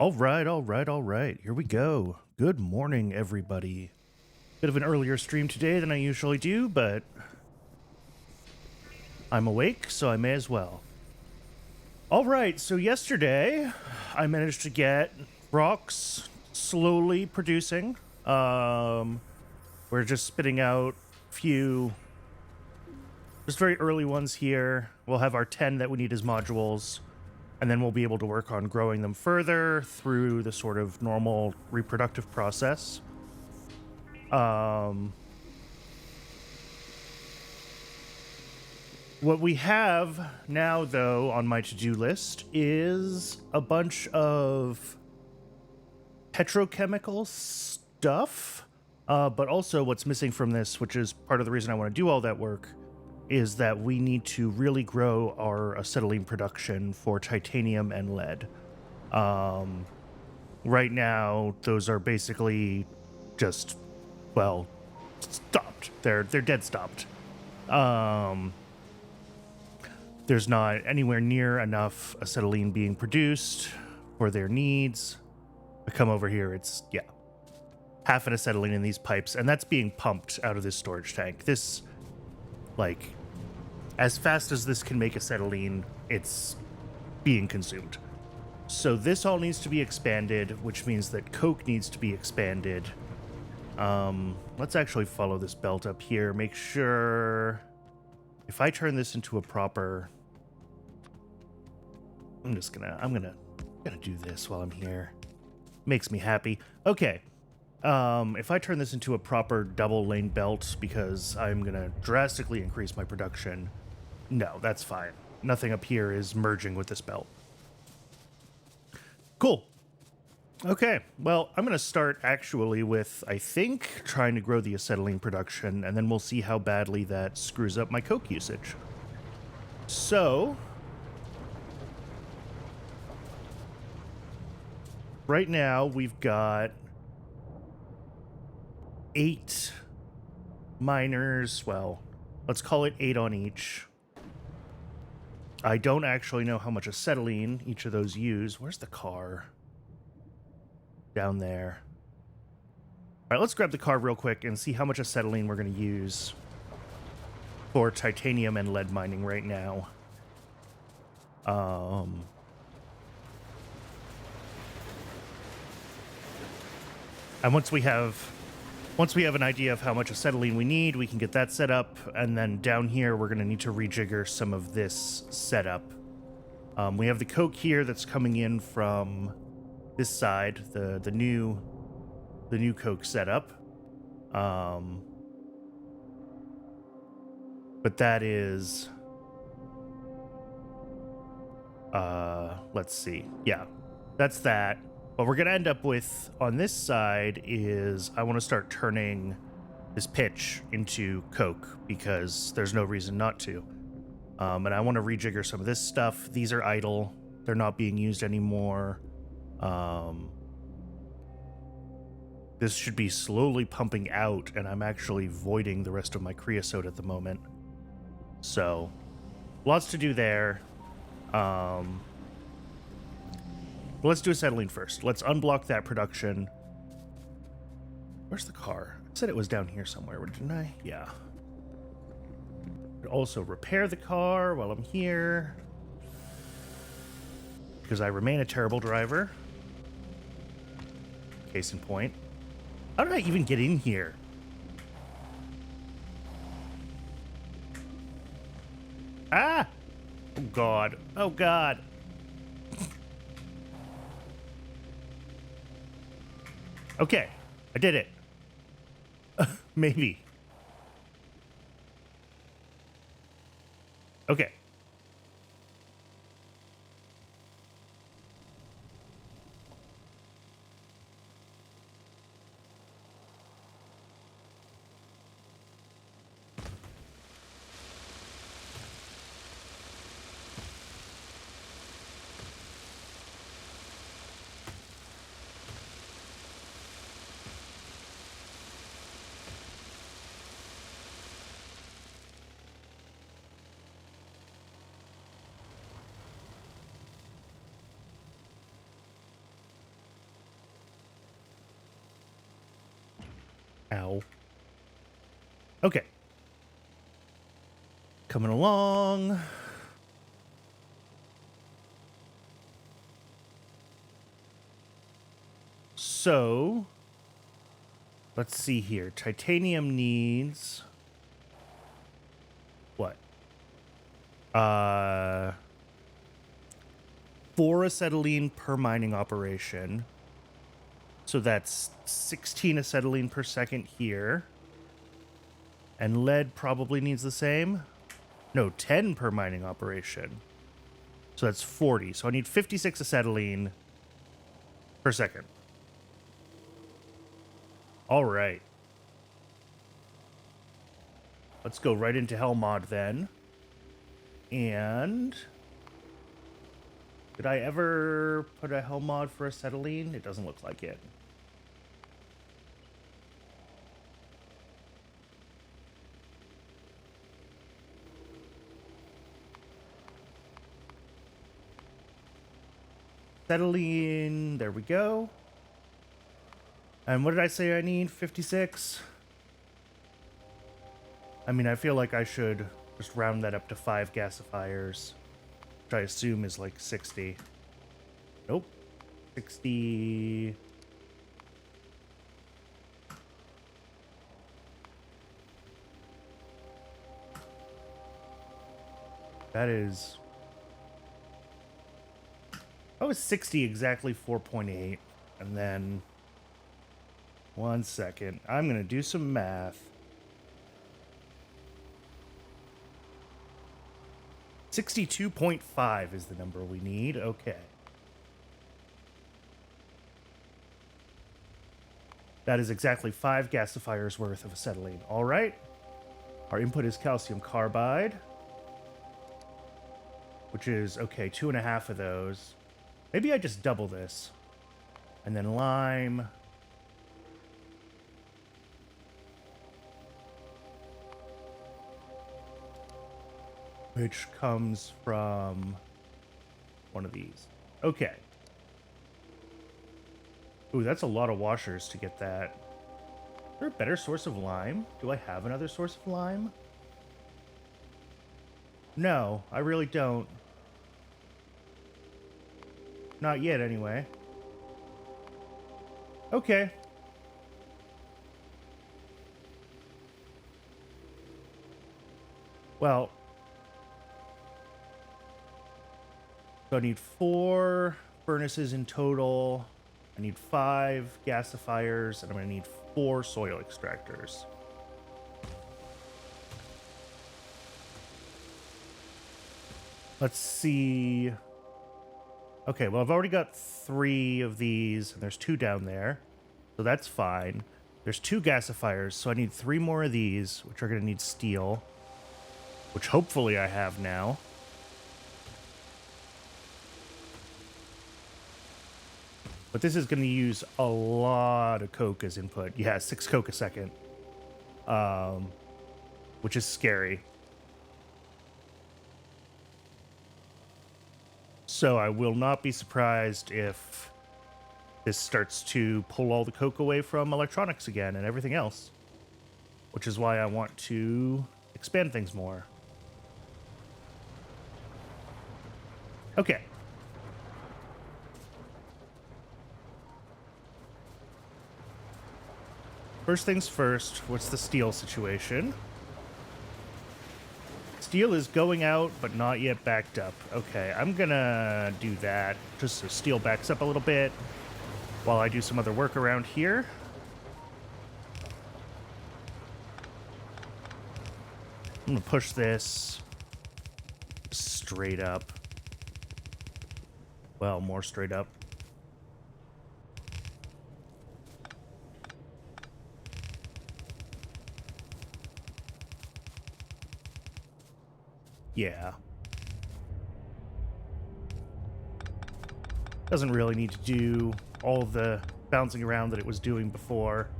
All right, all right, all right. Here we go. Good morning, everybody. Bit of an earlier stream today than I usually do, but I'm awake, so I may as well. All right, so yesterday I managed to get rocks slowly producing. We're just spitting out a few, just very early ones here. We'll have our 10 that we need as modules, and then we'll be able to work on growing them further through the sort of normal reproductive process. What we have now, though, on my to-do list is a bunch of petrochemical stuff, but also what's missing from this, which is part of the reason I want to do all that work, is that we need to really grow our acetylene production for titanium and lead. Right now, those are basically just, well, stopped. They're dead stopped. There's not anywhere near enough acetylene being produced for their needs. I come over here, it's, half an acetylene in these pipes, and that's being pumped out of this storage tank. This, like, as fast as this can make acetylene, it's being consumed. So this all needs to be expanded, which means that coke needs to be expanded. Let's actually follow this belt up here. Make sure if I turn this into a proper, I'm gonna do this while I'm here. Makes me happy. Okay. If I turn this into a proper double lane belt because I'm gonna drastically increase my production, no, that's fine. Nothing up here is merging with this belt. Cool. Okay, well, I'm going to start actually with, I think, trying to grow the acetylene production, and then we'll see how badly that screws up my coke usage. So, right now we've got 8 miners. Well, let's call it 8 on each. I don't actually know how much acetylene each of those use. Where's the car? Down there. All right, let's grab the car real quick and see how much acetylene we're going to use for titanium and lead mining right now. And once we have an idea of how much acetylene we need, we can get that set up, and then down here we're going to need to rejigger some of this setup. We have the coke here that's coming in from this side, the new coke setup. But that is let's see. Yeah, that's that. What we're going to end up with on this side is I want to start turning this pitch into coke because there's no reason not to. And I want to rejigger some of this stuff. These are idle. They're not being used anymore. This should be slowly pumping out, and I'm actually voiding the rest of my creosote at the moment. So, lots to do there. Let's do acetylene first. Let's unblock that production. Where's the car? I said it was down here somewhere, didn't I? Yeah. Also repair the car while I'm here, because I remain a terrible driver. Case in point. How did I even get in here? Ah! Oh, God. Oh, God. Okay. I did it. Maybe. Okay. Ow. Okay. Coming along. So, let's see here. Titanium needs what? 4 acetylene per mining operation. So that's 16 acetylene per second here. And lead probably needs the same. No, 10 per mining operation. So that's 40. So I need 56 acetylene per second. All right. Let's go right into Hell mod then. And did I ever put a Hell mod for acetylene? It doesn't look like it. Acetylene, there we go. And what did I say I need? 56? I mean, I feel like I should just round that up to 5 gasifiers, which I assume is like 60. Nope. 60. That is... Oh, it's 60 exactly 4.8. And then... 1 second. I'm going to do some math. 62.5 is the number we need. Okay. That is exactly 5 gasifiers worth of acetylene. All right. Our input is calcium carbide, which is, okay, 2.5 of those. Maybe I just double this. And then lime. Which comes from one of these. Okay. Ooh, that's a lot of washers to get that. Is there a better source of lime? Do I have another source of lime? No, I really don't. Not yet, anyway. Okay. Well... So I need 4 furnaces in total. I need 5 gasifiers, and I'm going to need 4 soil extractors. Let's see. Okay, well, I've already got 3 of these, and there's 2 down there. So that's fine. There's 2 gasifiers, so I need 3 more of these, which are going to need steel, which hopefully I have now. But this is going to use a lot of coke as input. Yeah, 6 coke a second. Which is scary. So I will not be surprised if this starts to pull all the coke away from electronics again and everything else. Which is why I want to expand things more. Okay. First things first, what's the steel situation? Steel is going out, but not yet backed up. Okay, I'm gonna do that, just so steel backs up a little bit, while I do some other work around here. I'm gonna push this straight up. Well, more straight up. Yeah. Doesn't really need to do all the bouncing around that it was doing before.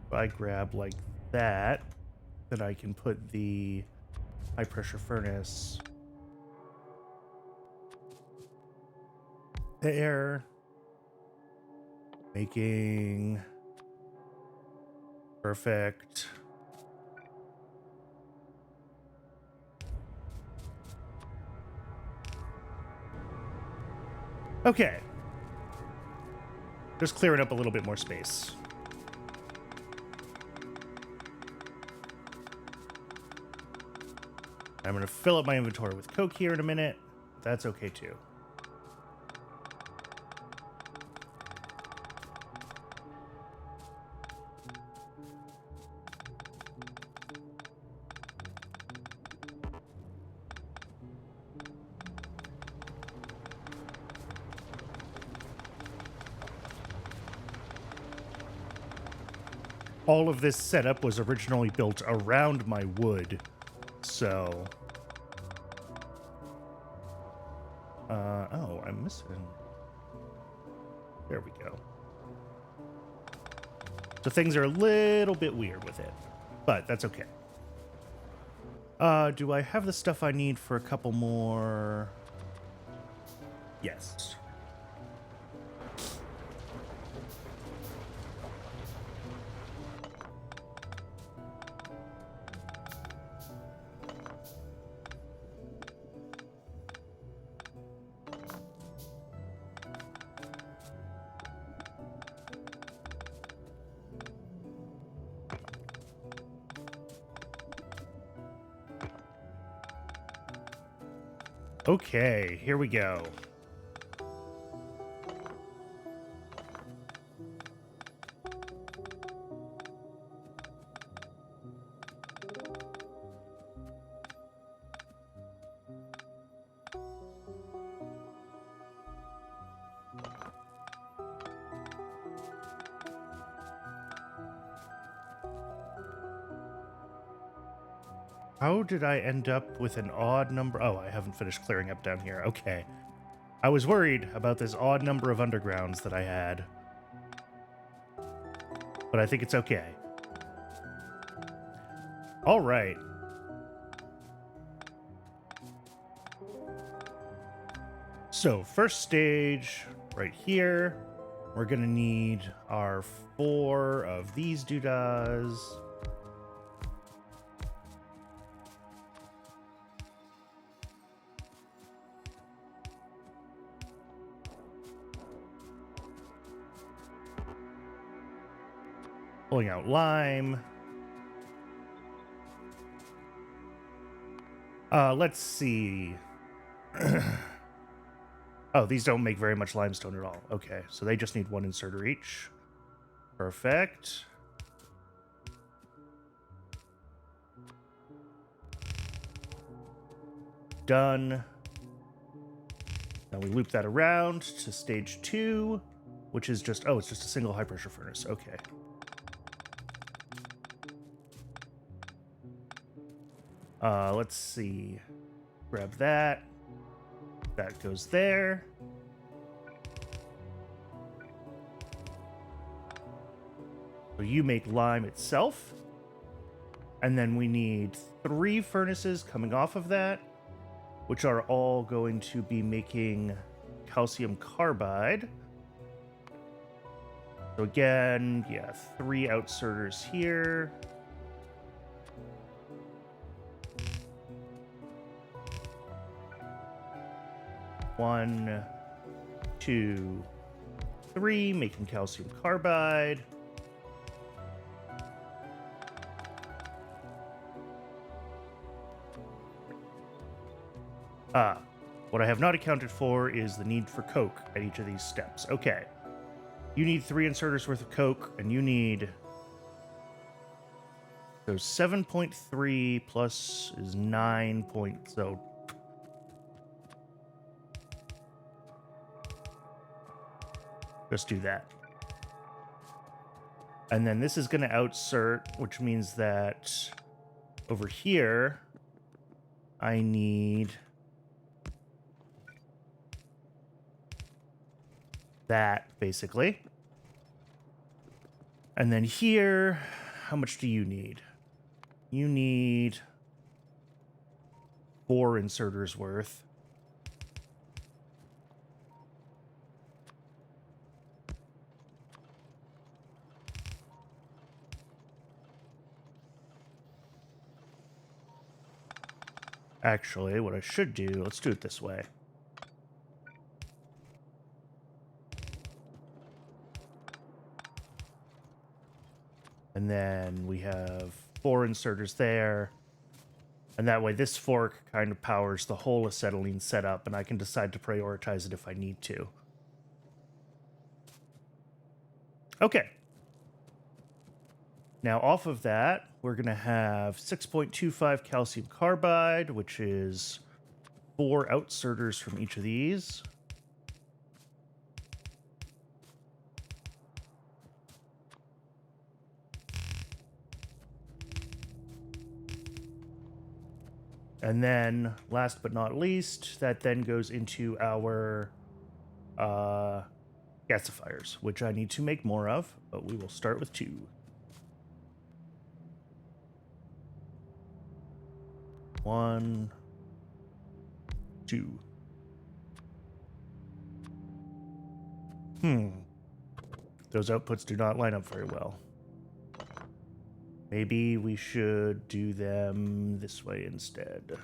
If I grab like that, then I can put the high pressure furnace there. Making. Perfect. Okay. Just clearing up a little bit more space. I'm going to fill up my inventory with coke here in a minute. That's okay too. All of this setup was originally built around my wood, so... oh, I'm missing... There we go. So things are a little bit weird with it, but that's okay. Do I have the stuff I need for a couple more? Yes. Okay, here we go. How did I end up with an odd number? Oh, I haven't finished clearing up down here. Okay. I was worried about this odd number of undergrounds that I had. But I think it's okay. All right. So, first stage, right here. We're going to need our 4 of these doodads. Pulling out lime. Let's see. Oh, these don't make very much limestone at all. Okay, so they just need 1 inserter each. Perfect. Done. Now we loop that around to stage 2, which is just, oh, it's just a single high pressure furnace. Okay. Let's see. Grab that. That goes there. So you make lime itself. And then we need 3 furnaces coming off of that, which are all going to be making calcium carbide. So again, yeah, 3 outserters here. One, 2, 3, making calcium carbide. What I have not accounted for is the need for coke at each of these steps. Okay. You need 3 inserters worth of coke, and you need... So 7.3 plus is 9 point... So... Just do that. And then this is going to outsert, which means that over here, I need that, basically. And then here, how much do you need? You need 4 inserters worth. Actually, what I should do, let's do it this way. And then we have 4 inserters there. And that way this fork kind of powers the whole acetylene setup, and I can decide to prioritize it if I need to. Okay. Now off of that, we're going to have 6.25 calcium carbide, which is 4 outserters from each of these. And then, last but not least, that then goes into our gasifiers, which I need to make more of, but we will start with 2. One, 2. Those outputs do not line up very well. Maybe we should do them this way instead.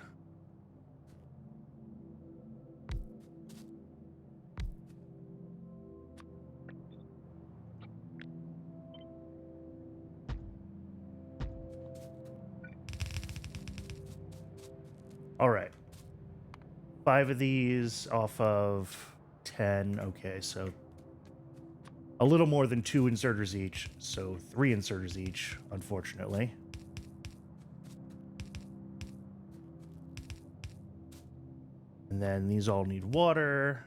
All right. 5 of these off of 10. Okay, so a little more than 2 inserters each. So 3 inserters each, unfortunately. And then these all need water.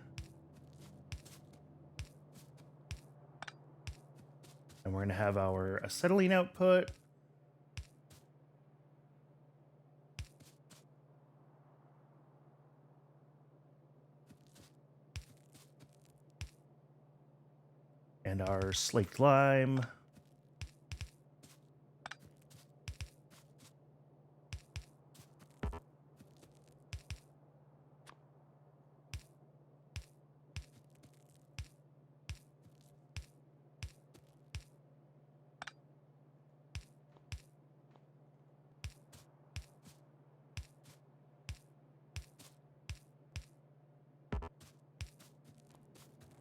And we're going to have our acetylene output. And our slaked lime.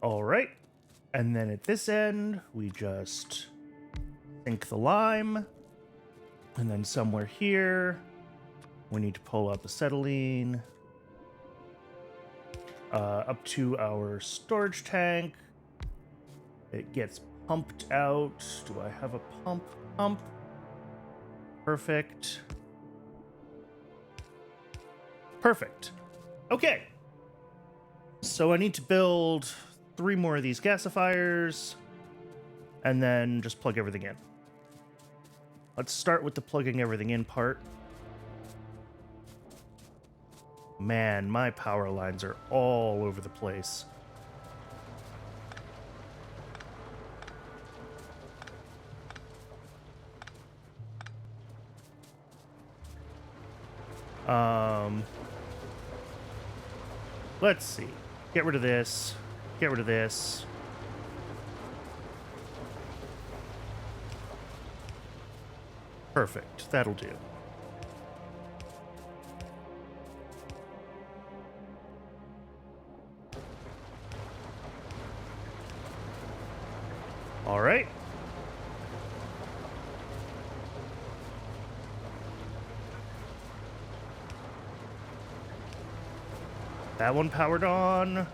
All right. And then at this end, we just sink the lime. And then somewhere here, we need to pull up acetylene up to our storage tank. It gets pumped out. Do I have a pump? Pump. Perfect. Perfect. Okay. So I need to build 3 more of these gasifiers and then just plug everything in. Let's start with the plugging everything in part. Man, my power lines are all over the place. Let's see. Get rid of this. Get rid of this. Perfect. That'll do. All right. That one powered on.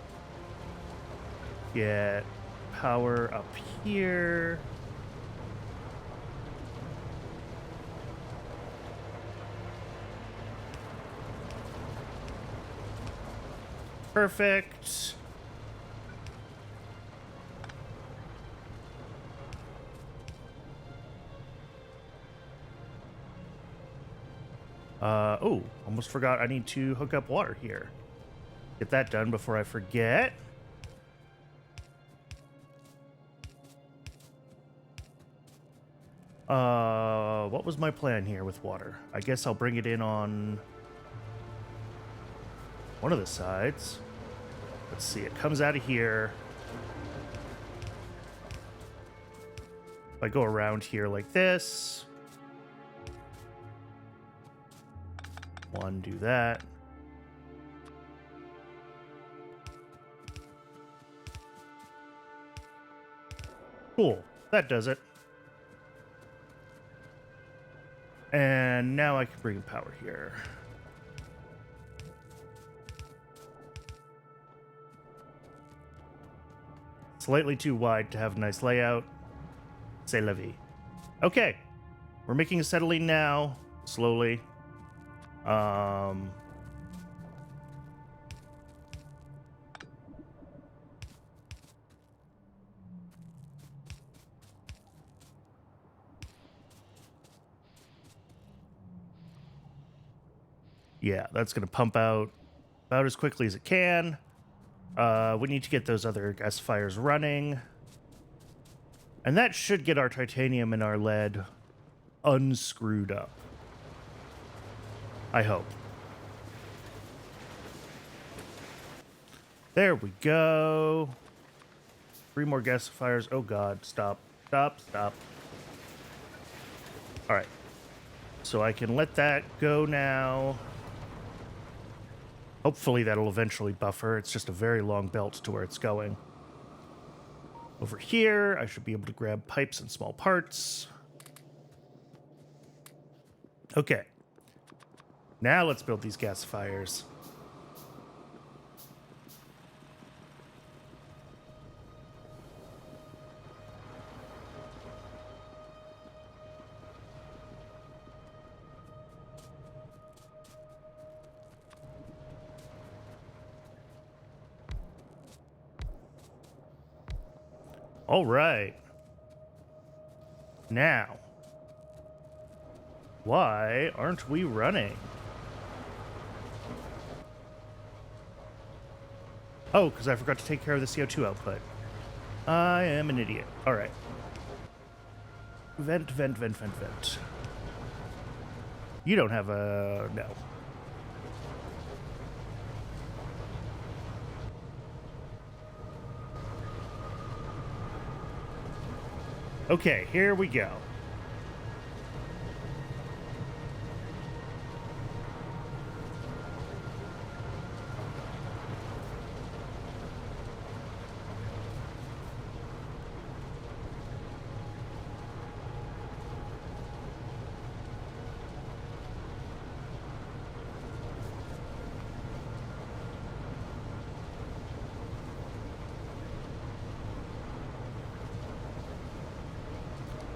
Get power up here. Perfect. Oh, almost forgot I need to hook up water here. Get that done before I forget. What was my plan here with water? I guess I'll bring it in on one of the sides. Let's see, it comes out of here. If I go around here like this. One, do that. Cool. That does it. And now I can bring power here. Slightly too wide to have a nice layout. C'est la vie. Okay. We're making acetylene now. Slowly. Yeah, that's going to pump out about as quickly as it can. We need to get those other gasifiers running. And that should get our titanium and our lead unscrewed up. I hope. There we go. 3 more gasifiers. Oh god, stop. Stop, stop. Alright. So I can let that go now. Hopefully that'll eventually buffer. It's just a very long belt to where it's going. Over here, I should be able to grab pipes and small parts. Okay. Now let's build these gasifiers. All right. Now, why aren't we running? Oh, because I forgot to take care of the CO2 output. I am an idiot. All right. Vent, vent, vent, vent, vent. You don't have a... no. Okay, here we go.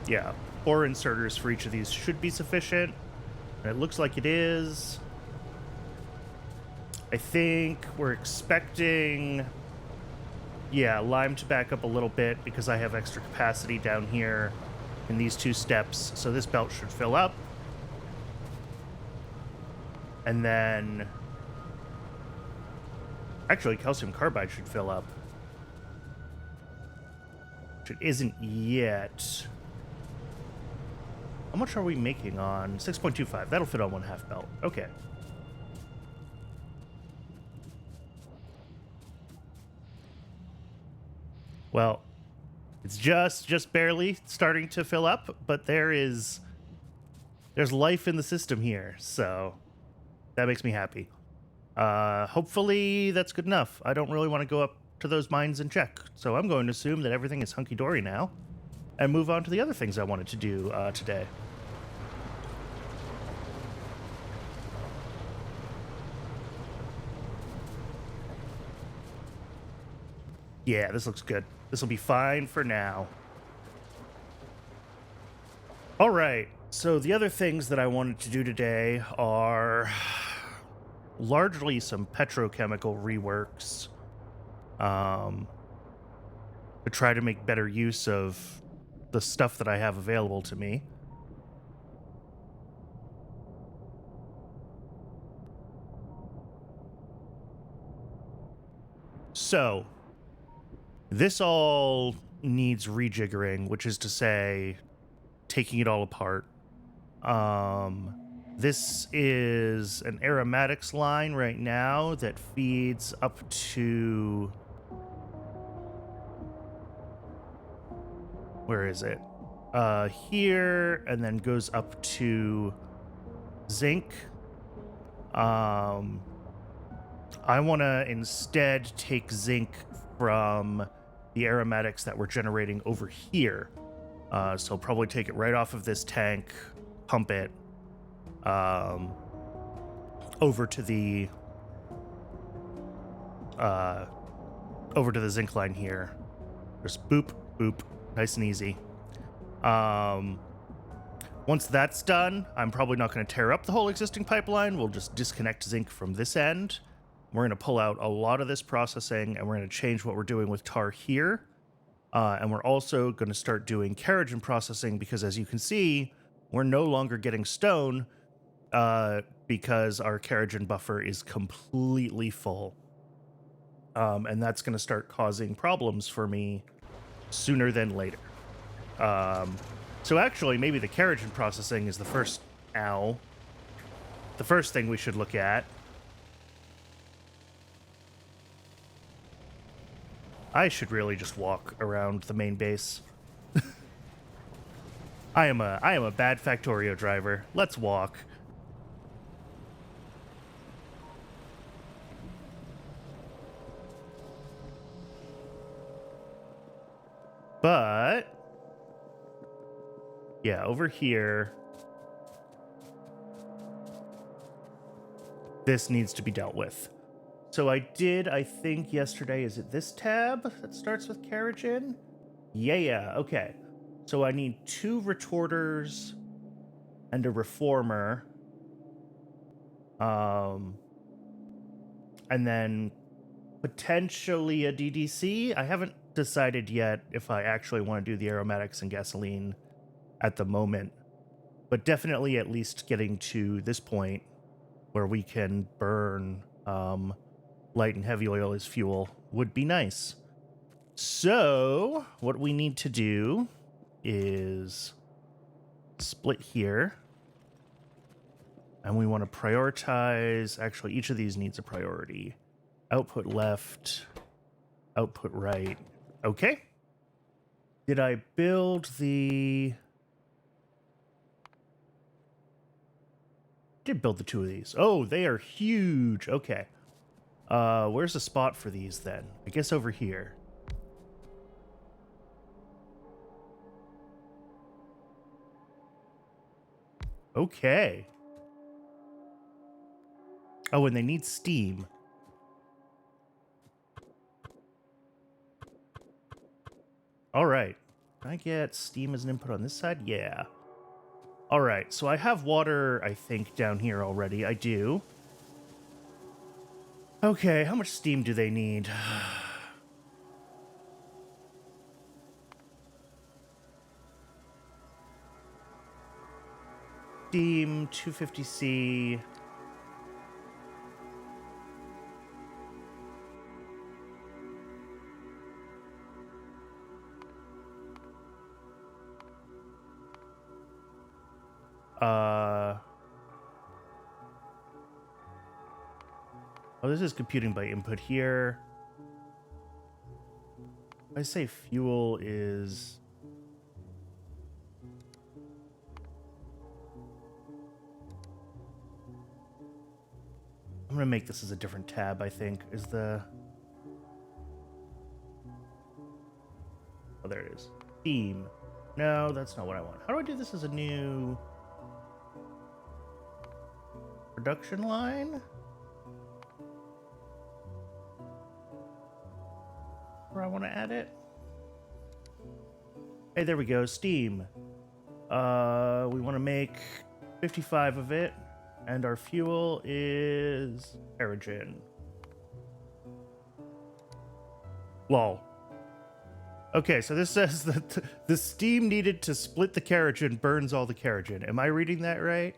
Yeah, ore inserters for each of these should be sufficient. And it looks like it is. I think we're expecting, yeah, lime to back up a little bit because I have extra capacity down here in these 2 steps. So this belt should fill up. And then, actually, calcium carbide should fill up. Which it isn't yet. How much are we making on 6.25? That'll fit on 1/2 belt. Okay. Well, it's just barely starting to fill up, but there's life in the system here, so that makes me happy. Hopefully that's good enough. I don't really want to go up to those mines and check, so I'm going to assume that everything is hunky-dory now and move on to the other things I wanted to do today. Yeah, this looks good. This will be fine for now. All right, so the other things that I wanted to do today are largely some petrochemical reworks to try to make better use of the stuff that I have available to me. So, this all needs rejiggering, which is to say, taking it all apart. This is an aromatics line right now that feeds up to... where is it? Here, and then goes up to zinc. I want to instead take zinc from the aromatics that we're generating over here. So I'll probably take it right off of this tank, pump it over to the zinc line here. Just boop, boop, nice and easy. Once that's done, I'm probably not going to tear up the whole existing pipeline. We'll just disconnect zinc from this end. We're going to pull out a lot of this processing, and we're going to change what we're doing with tar here. And we're also going to start doing kerogen processing because, as you can see, we're no longer getting stone because our kerogen buffer is completely full. And that's going to start causing problems for me sooner than later. So actually, maybe the kerogen processing is the first thing we should look at. I should really just walk around the main base. I am a bad Factorio driver. Let's walk. But yeah, over here, this needs to be dealt with. So I think yesterday, is it this tab that starts with kerogen? Yeah, okay. So I need 2 retorters and a reformer. And then potentially a DDC. I haven't decided yet if I actually want to do the aromatics and gasoline at the moment, but definitely at least getting to this point where we can burn light and heavy oil as fuel would be nice. So what we need to do is split here, and we want to prioritize. Actually, each of these needs a priority. Output left, output right. Okay. Did I build the... Did build the 2 of these. Oh, they are huge. Okay. Where's the spot for these then? I guess over here. Okay. Oh, and they need steam. All right. Can I get steam as an input on this side? Yeah. All right. So I have water, I think, down here already. I do. Okay. How much steam do they need? Steam, 250C. Oh, this is computing by input here. I say fuel is... I'm going to make this as a different tab, I think, is the... Oh, there it is. Theme. No, that's not what I want. How do I do this as a new... production line? Where I want to add it? Hey, there we go. Steam. We want to make 55 of it. And our fuel is kerogen. Lol. Okay, so this says that the steam needed to split the kerogen burns all the kerogen. Am I reading that right?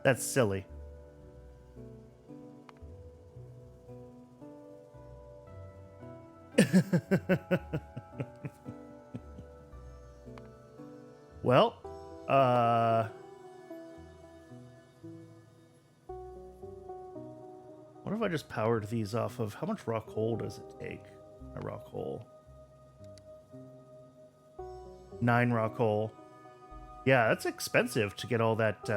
That's silly. Well, what if I just powered these off of... How much raw coal does it take? A raw coal. 9 raw coal. Yeah, that's expensive to get all that.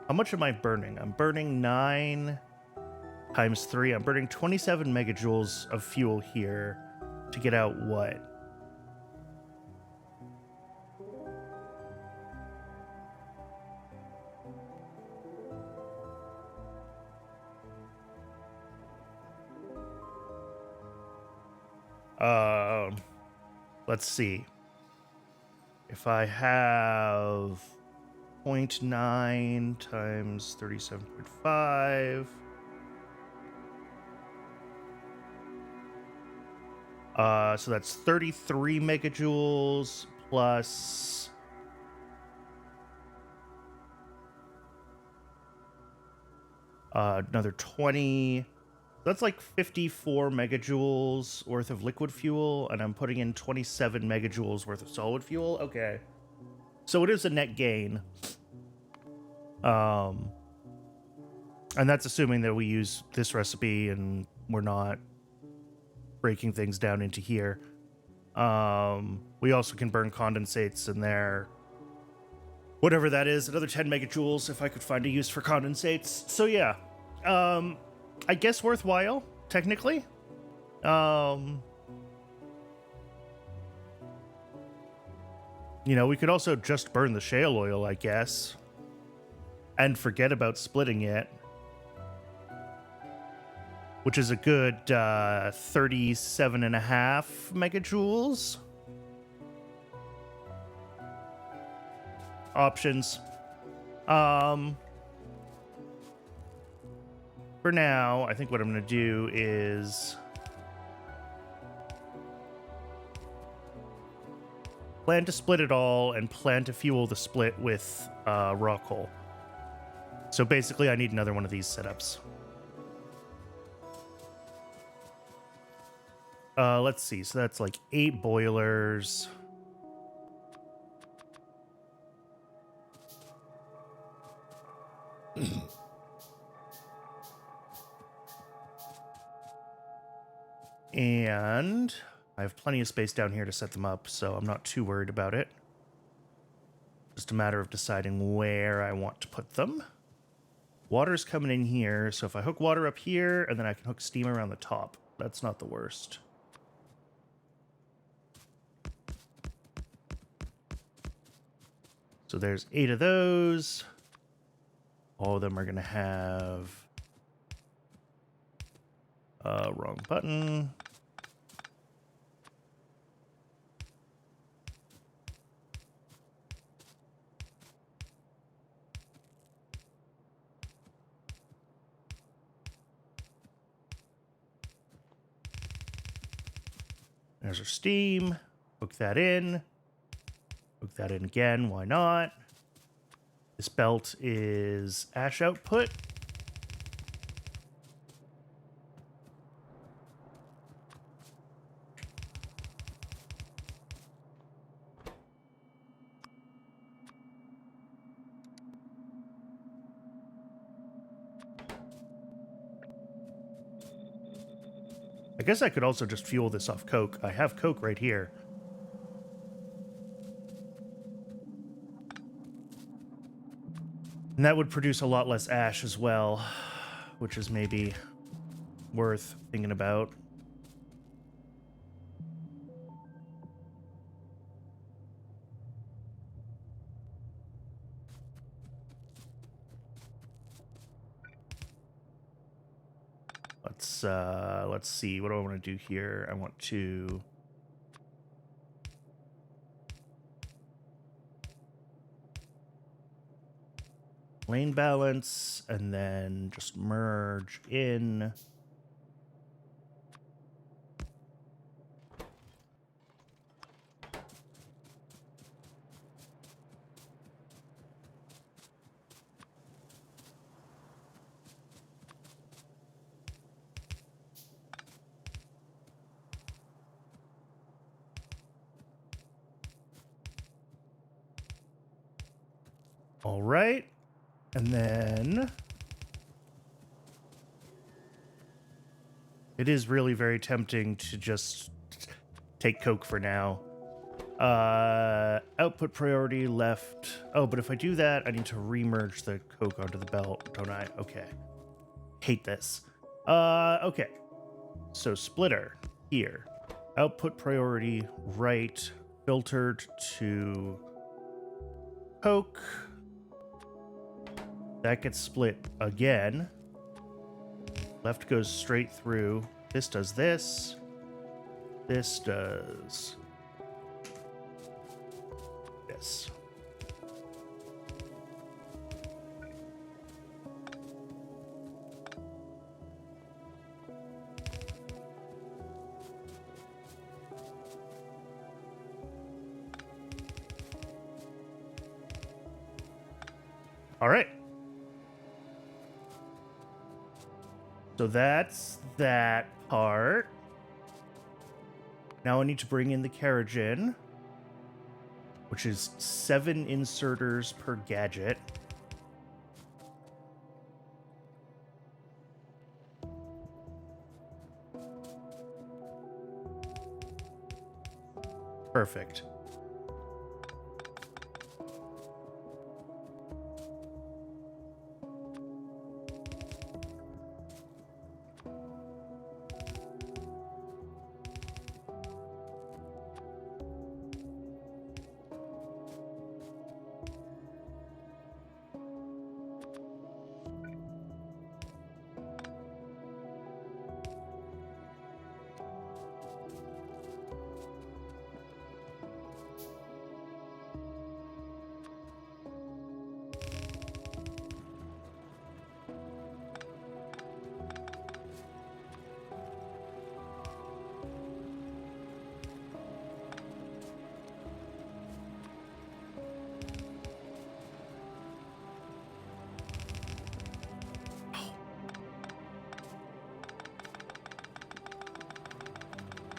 How much am I burning? I'm burning 9 times 3. I'm burning 27 megajoules of fuel here to get out what? Let's see. If I have 0.9 times 37.5. So that's 33 megajoules plus another 20. That's like 54 megajoules worth of liquid fuel, and I'm putting in 27 megajoules worth of solid fuel. Okay. So it is a net gain. And that's assuming that we use this recipe and we're not breaking things down into here. We also can burn condensates in there. Whatever that is, another 10 megajoules if I could find a use for condensates. So yeah, I guess worthwhile, technically. You know, we could also just burn the shale oil, I guess, and forget about splitting it, which is a good 37.5 megajoules. Options. For now, I think what I'm going to do is plan to split it all and plan to fuel the split with raw coal. So basically, I need another one of these setups. Let's see. So that's like 8 boilers. And I have plenty of space down here to set them up, so I'm not too worried about it. Just a matter of deciding where I want to put them. Water's coming in here, so if I hook water up here, and then I can hook steam around the top. That's not the worst. So there's 8 of those. All of them are going to have... wrong button. There's our steam. Hook that in. Hook that in again. Why not? This belt is ash output. I guess I could also just fuel this off coke. I have coke right here. And that would produce a lot less ash as well, which is maybe worth thinking about. Let's see. What do I want to do here? I want to lane balance and then just merge in. All right. And then it is really very tempting to just take coke for now. Output priority left. Oh, but if I do that, I need to remerge the coke onto the belt, don't I? Okay. Hate this. Okay. So splitter here. Output priority right, filtered to coke. That gets split again. Left goes straight through. This does this. This does this. All right. So that's that part. Now I need to bring in the carriage in, which is 7 inserters per gadget. Perfect.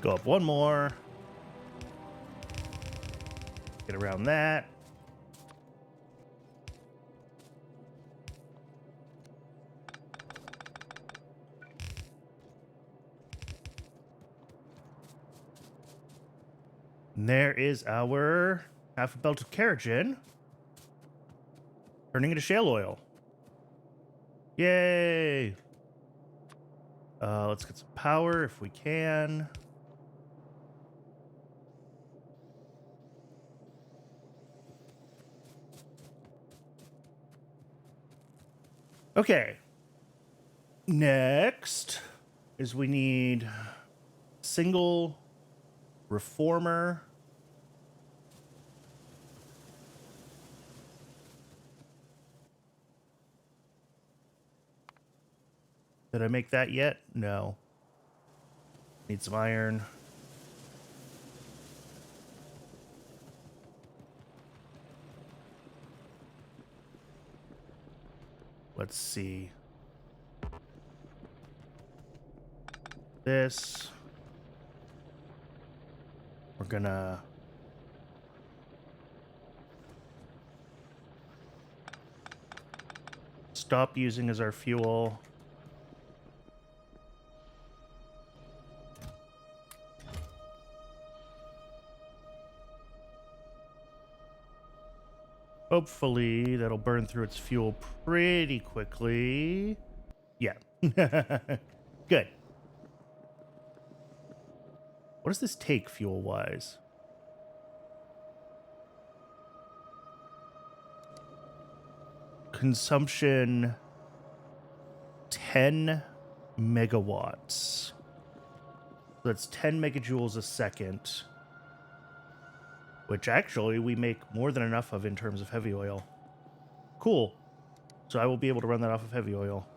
Go up one more. Get around that. And there is our half a belt of carrageen. Turning into shale oil. Yay! Let's get some power if we can. Okay. Next is we need single reformer. Did I make that yet? No. Need some iron. Let's see. This. We're gonna stop using as our fuel. Hopefully that'll burn through its fuel pretty quickly. Yeah. Good. What does this take fuel-wise? Consumption 10 megawatts. That's 10 megajoules a second. Which actually we make more than enough of in terms of heavy oil. Cool. So I will be able to run that off of heavy oil.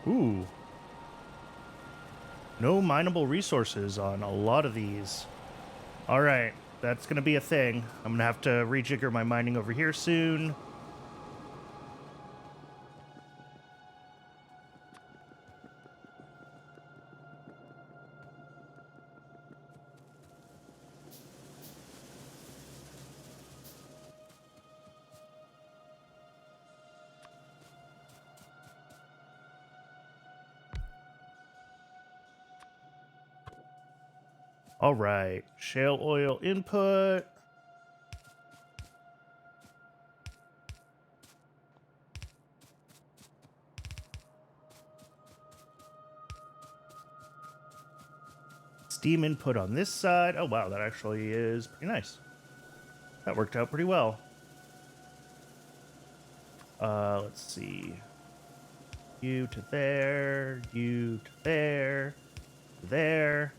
Ooh. No mineable resources on a lot of these. All right, that's going to be a thing. I'm going to have to rejigger my mining over here soon. All right, shale oil input. Steam input on this side. Oh, wow, that actually is pretty nice. That worked out pretty well. Let's see. You to there, you to there, there.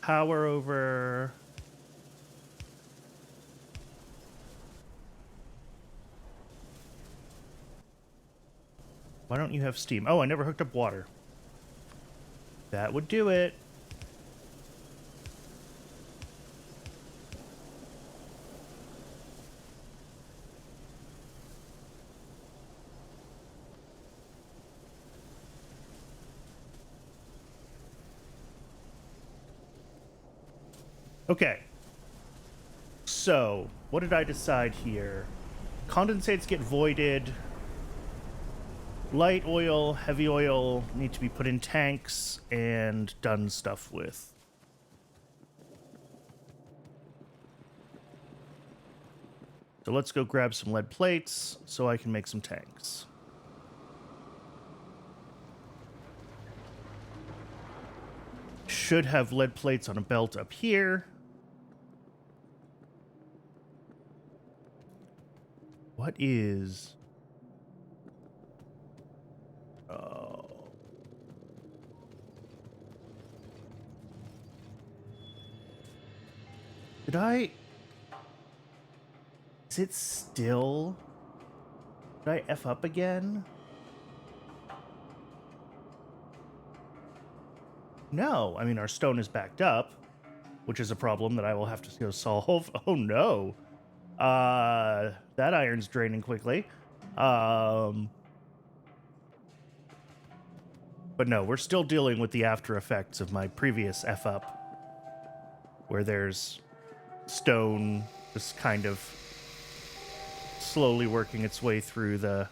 Power over. Why don't you have steam? Oh, I never hooked up water. That would do it. Okay. So, what did I decide here? Condensates get voided. Light oil, heavy oil need to be put in tanks and done stuff with. So let's go grab some lead plates so I can make some tanks. Should have lead plates on a belt up here. What is... Oh. Did I... Is it still... Did I F up again? No. I mean, our stone is backed up, which is a problem that I will have to go solve. Oh, no. That iron's draining quickly. But no, we're still dealing with the after effects of my previous F up, where there's stone just kind of slowly working its way through the...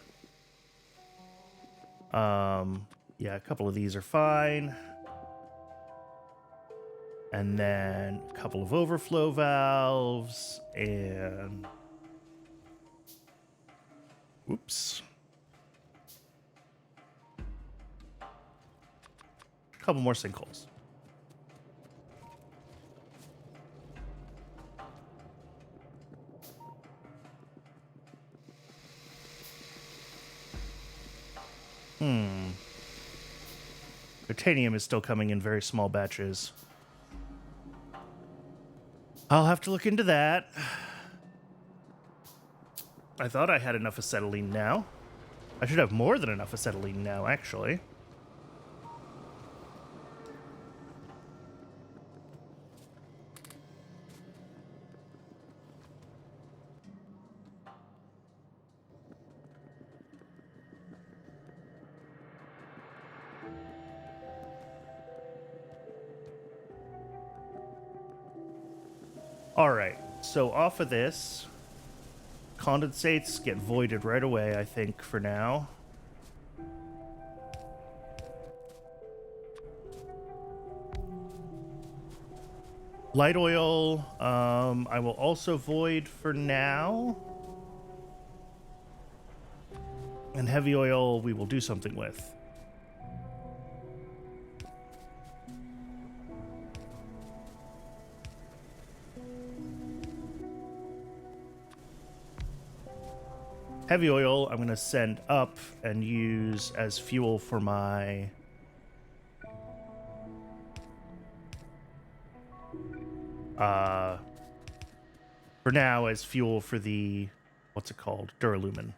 yeah, a couple of these are fine. And then a couple of overflow valves and... Whoops. A couple more sinkholes. Titanium is still coming in very small batches. I'll have to look into that. I thought I had enough acetylene now. I should have more than enough acetylene now, actually. All right, so off of this, condensates get voided right away, I think, for now. Light oil, I will also void for now. And heavy oil, we will do something with. Heavy oil, I'm going to send up and use as fuel for my... for now, as fuel for the... What's it called? Duralumin.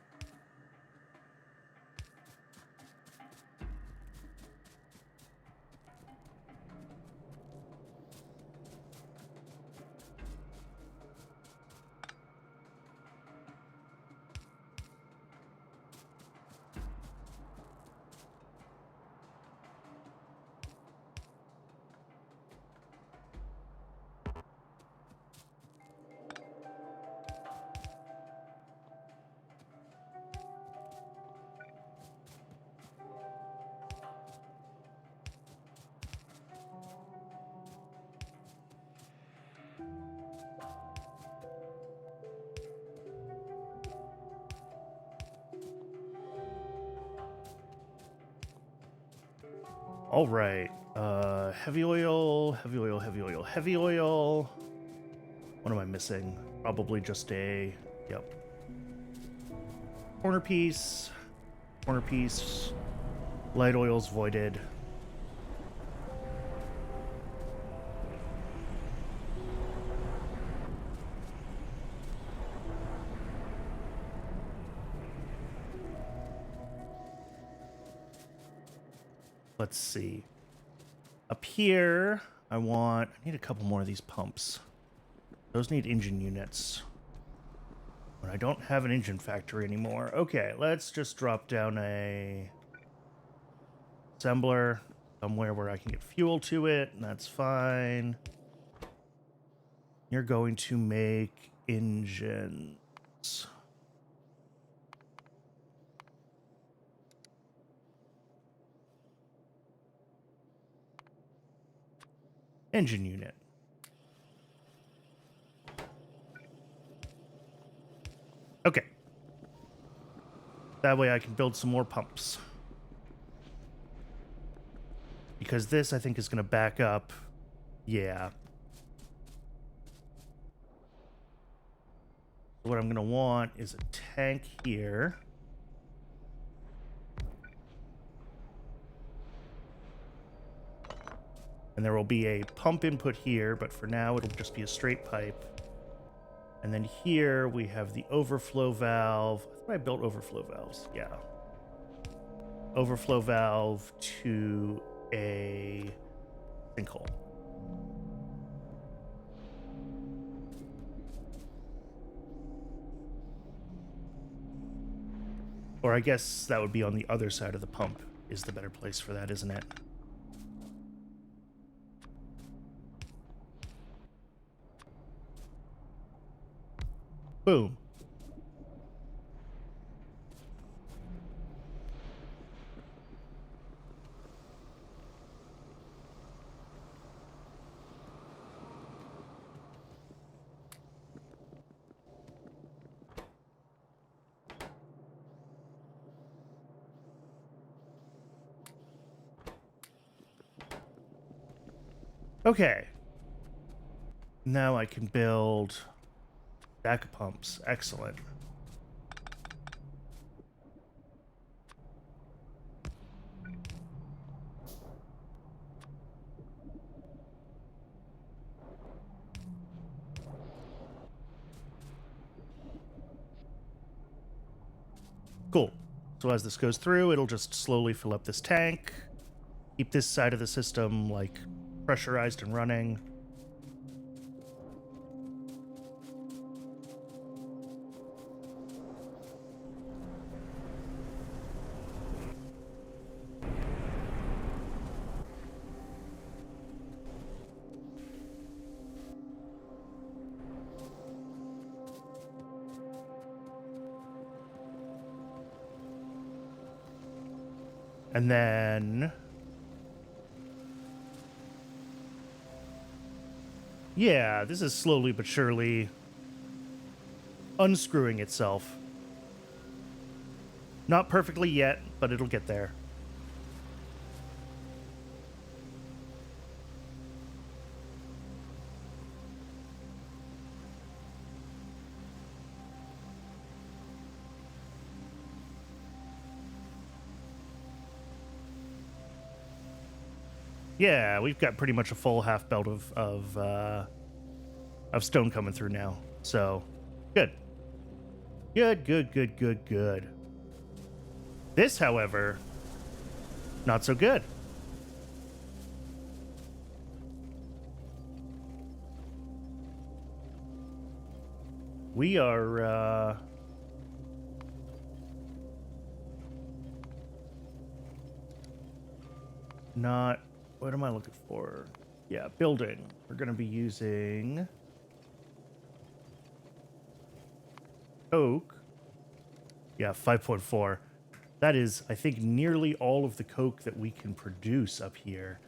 All right. Heavy oil, heavy oil, heavy oil, heavy oil. What am I missing? Probably just a, yep. Corner piece, light oil's voided. Let's see. Up here, I need a couple more of these pumps. Those need engine units. But I don't have an engine factory anymore. Okay, let's just drop down a assembler somewhere where I can get fuel to it, and that's fine. You're going to make engines. Engine unit. Okay. That way I can build some more pumps. Because this, I think, is going to back up. Yeah. What I'm going to want is a tank here. And there will be a pump input here, but for now it'll just be a straight pipe. And then here we have the overflow valve. I thought I built overflow valves. Yeah. Overflow valve to a sinkhole. Or I guess that would be on the other side of the pump is the better place for that, isn't it? Boom. Okay. Now I can build stack of pumps. Excellent. Cool. So as this goes through, it'll just slowly fill up this tank. Keep this side of the system, like, pressurized and running. And then... yeah, this is slowly but surely unscrewing itself. Not perfectly yet, but it'll get there. Yeah, we've got pretty much a full half belt of stone coming through now. So, good. Good. This, however, not so good. We are, not... what am I looking for? Yeah, building. We're going to be using coke. Yeah, 5.4. That is, I think, nearly all of the coke that we can produce up here.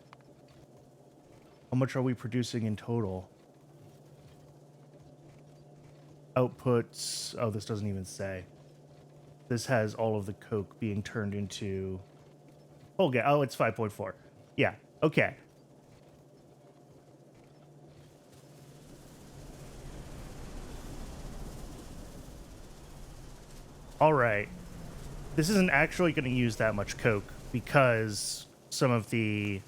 How much are we producing in total? Outputs. Oh, this doesn't even say. This has all of the coke being turned into Okay. Oh, it's 5.4. Yeah. Okay. All right. This isn't actually going to use that much coke because some of the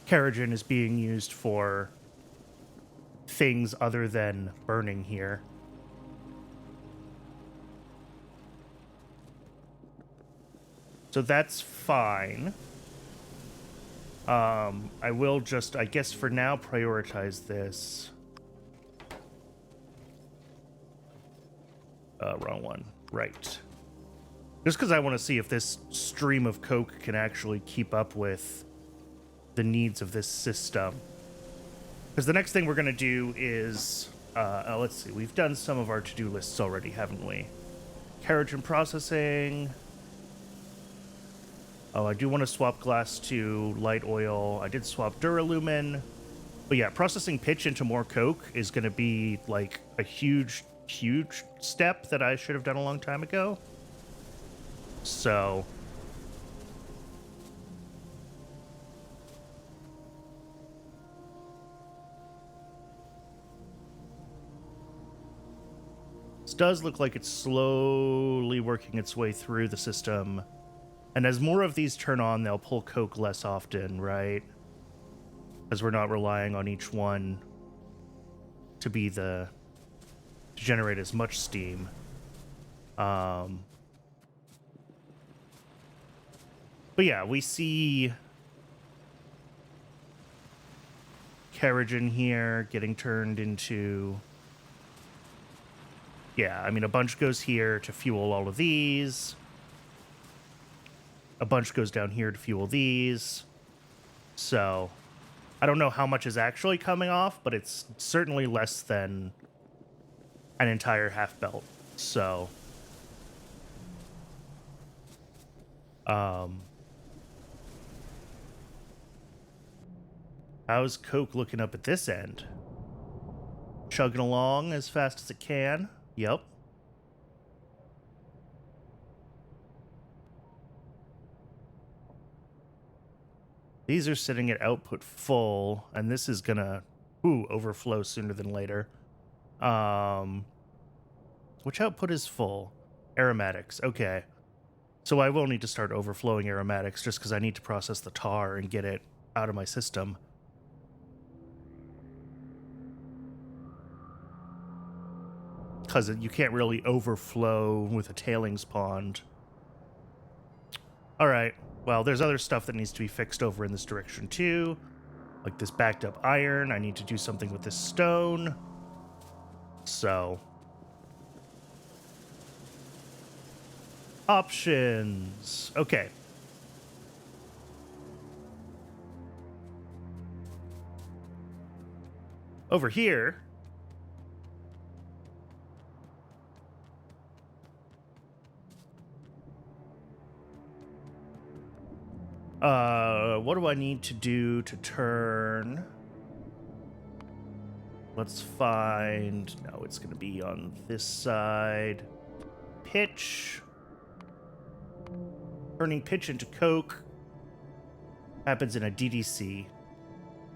kerogen is being used for things other than burning here. So that's fine. I will just, I guess for now, prioritize this. Wrong one. Right. Just because I want to see if this stream of coke can actually keep up with the needs of this system. Because the next thing we're going to do is, let's see, we've done some of our to-do lists already, haven't we? Kerogen processing. Oh, I do want to swap glass to light oil. I did swap duralumin. But yeah, processing pitch into more coke is going to be like a huge, huge step that I should have done a long time ago. So this does look like it's slowly working its way through the system. And as more of these turn on, they'll pull coke less often, right? Because we're not relying on each one to be to generate as much steam. But yeah, we see kerogen here getting turned into... Yeah, I mean, a bunch goes here to fuel all of these. A bunch goes down here to fuel these. So I don't know how much is actually coming off, but it's certainly less than an entire half belt. So how's coke looking up at this end? Chugging along as fast as it can. Yep. These are sitting at output full, and this is gonna overflow sooner than later. Which output is full? Aromatics. Okay. So I will need to start overflowing aromatics just because I need to process the tar and get it out of my system. Because you can't really overflow with a tailings pond. All right. Well, there's other stuff that needs to be fixed over in this direction too. Like this backed up iron. I need to do something with this stone. So... options. Okay. Over here... what do I need to do to turn? Let's find... No, it's going to be on this side. Pitch. Turning pitch into coke happens in a DDC.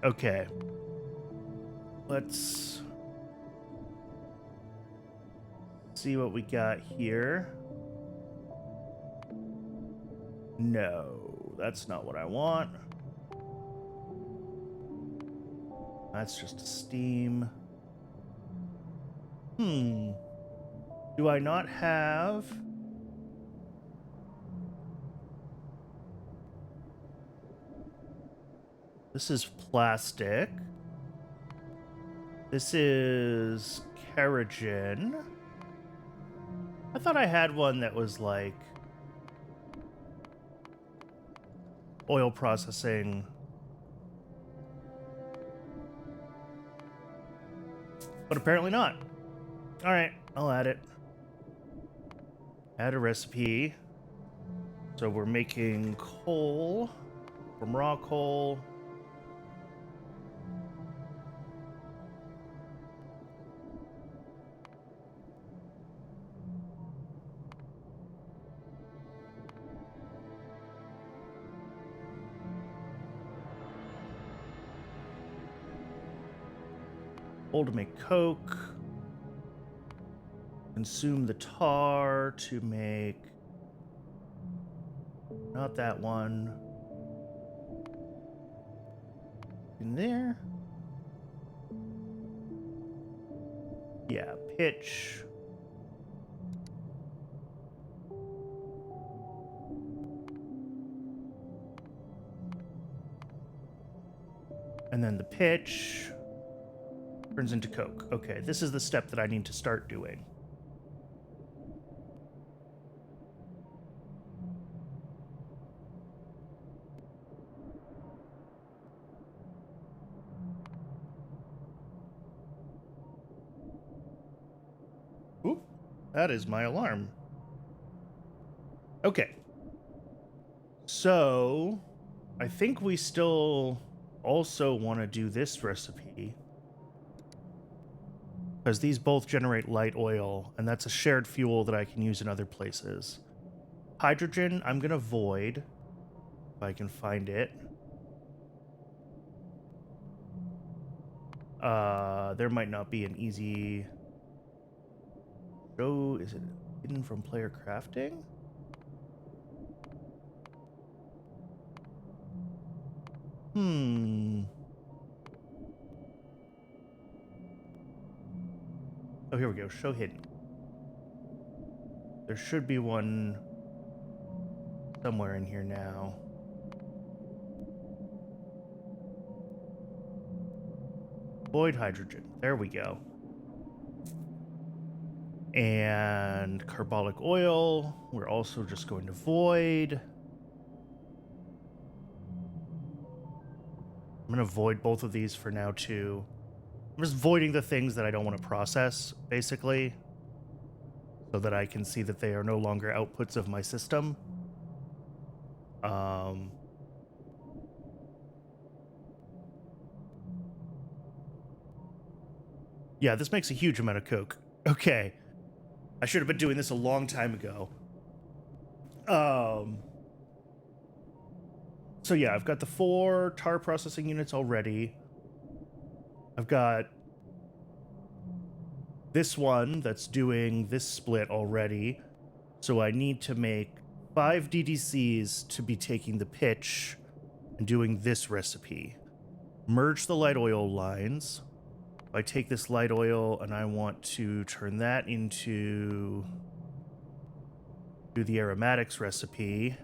Okay. Let's see what we got here. No, that's not what I want. That's just steam. Do I not have... This is plastic. This is kerogen. I thought I had one that was like oil processing. But apparently not. All right, I'll add it. Add a recipe. So we're making coal from raw coal. Coal to make coke. Consume the tar to make... Not that one. In there. Yeah, pitch. And then the pitch turns into coke. Okay, this is the step that I need to start doing. Oop, that is my alarm. Okay. So, I think we still also want to do this recipe. Because these both generate light oil, and that's a shared fuel that I can use in other places. Hydrogen, I'm going to void, if I can find it. There might not be an easy... Show, is it hidden from player crafting? Oh, here we go. Show hidden. There should be one somewhere in here now. Void hydrogen. There we go. And carbolic oil. We're also just going to void. I'm going to void both of these for now, too. I'm just voiding the things that I don't want to process, basically, so that I can see that they are no longer outputs of my system. Yeah, this makes a huge amount of coke. Okay. I should have been doing this a long time ago. So yeah, I've got the 4 tar processing units already. I've got this one that's doing this split already. So I need to make 5 DDCs to be taking the pitch and doing this recipe. Merge the light oil lines. I take this light oil and I want to turn that into the aromatics recipe.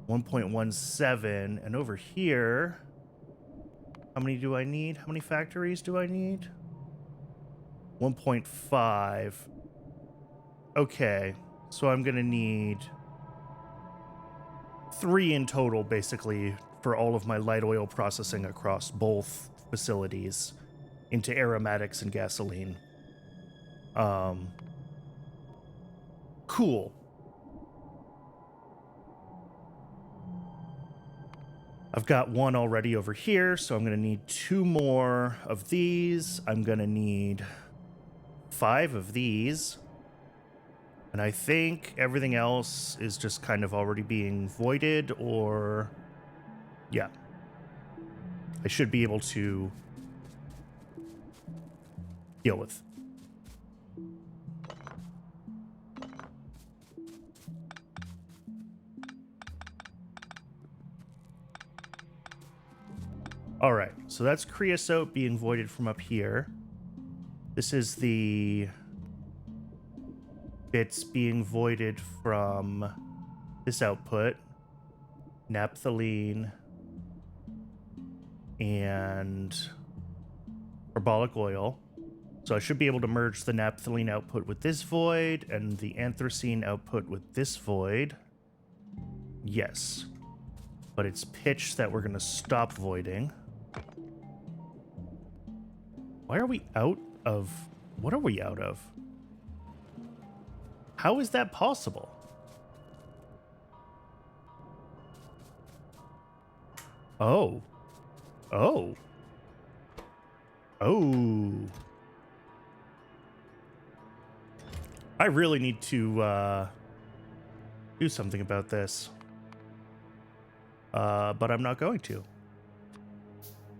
1.17, and over here, how many do I need? How many factories do I need? 1.5. Okay, so I'm gonna need 3 in total, basically, for all of my light oil processing across both facilities into aromatics and gasoline. Cool. I've got 1 already over here, so I'm going to need 2 more of these. I'm going to need 5 of these. And I think everything else is just kind of already being voided, or... Yeah. I should be able to deal with. All right, so that's creosote being voided from up here. This is the bits being voided from this output. Naphthalene and carbolic oil. So I should be able to merge the naphthalene output with this void and the anthracene output with this void. Yes. But it's pitch that we're going to stop voiding. Why are we out of... What are we out of? How is that possible? Oh. Oh. Oh. I really need to do something about this. But I'm not going to.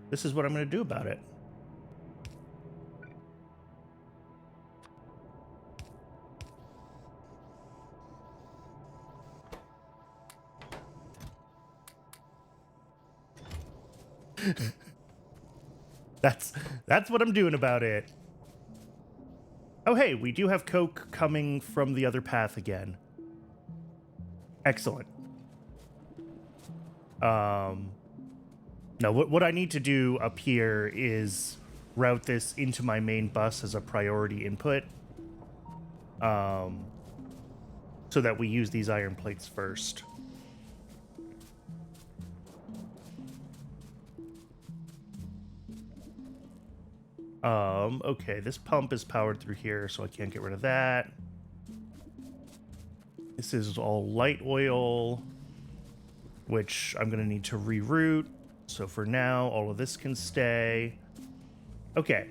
This is what I'm going to do about it. That's what I'm doing about it. Oh, hey, we do have coke coming from the other path again. Excellent. No, what I need to do up here is route this into my main bus as a priority input. So that we use these iron plates first. Okay, this pump is powered through here, so I can't get rid of that. This is all light oil, which I'm going to need to reroute. So for now, all of this can stay. Okay.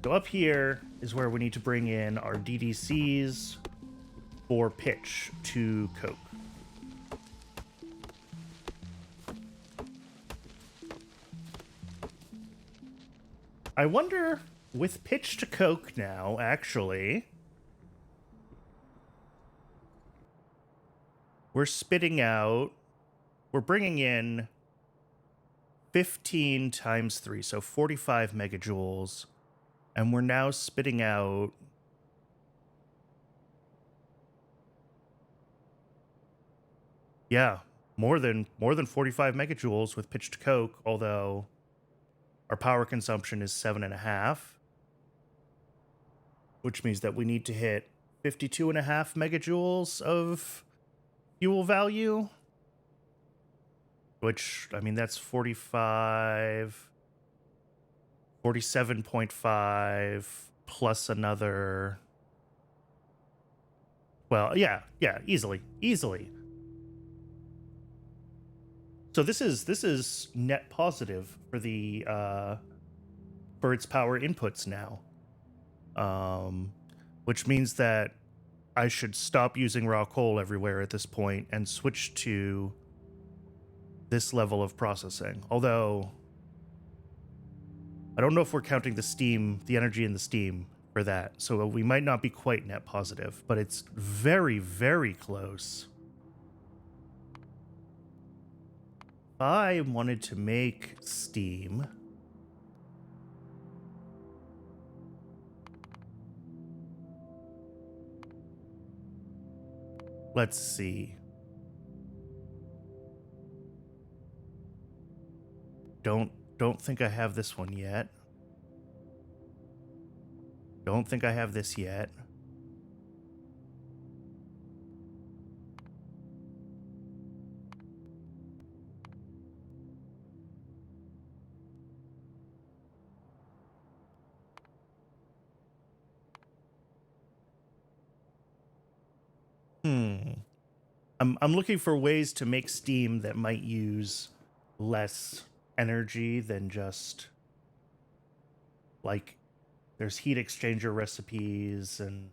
So up here is where we need to bring in our DDCs for pitch to coke. I wonder, with pitch to coke now, actually, we're spitting out, we're bringing in 15 times 3, so 45 megajoules, and we're now spitting out more than 45 megajoules with pitch to coke, although our power consumption is 7.5, which means that we need to hit 52.5 megajoules of fuel value, which, I mean, that's 47.5 plus another, well, yeah, easily. So this is net positive for the for its power inputs now, which means that I should stop using raw coal everywhere at this point and switch to this level of processing. Although I don't know if we're counting the steam, the energy in the steam for that, so we might not be quite net positive, but it's very, very close. I wanted to make steam. Let's see. Don't think I have this one yet. Don't think I have this yet. I'm looking for ways to make steam that might use less energy than just, like, there's heat exchanger recipes and...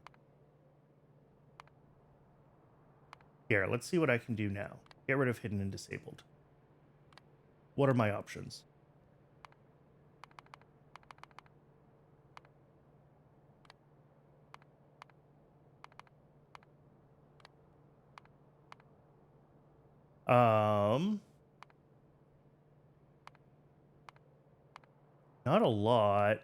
Here, let's see what I can do now. Get rid of hidden and disabled. What are my options? Not a lot.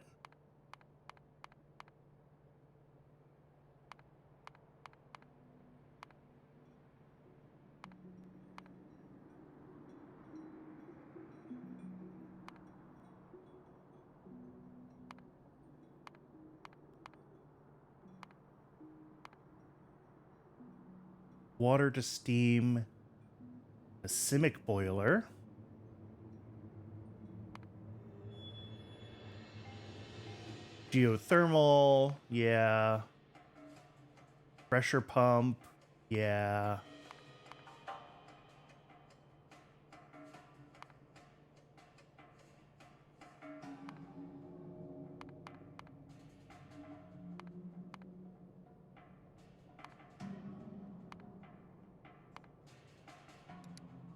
Water to steam. A Simic boiler. Geothermal, yeah. Pressure pump, yeah.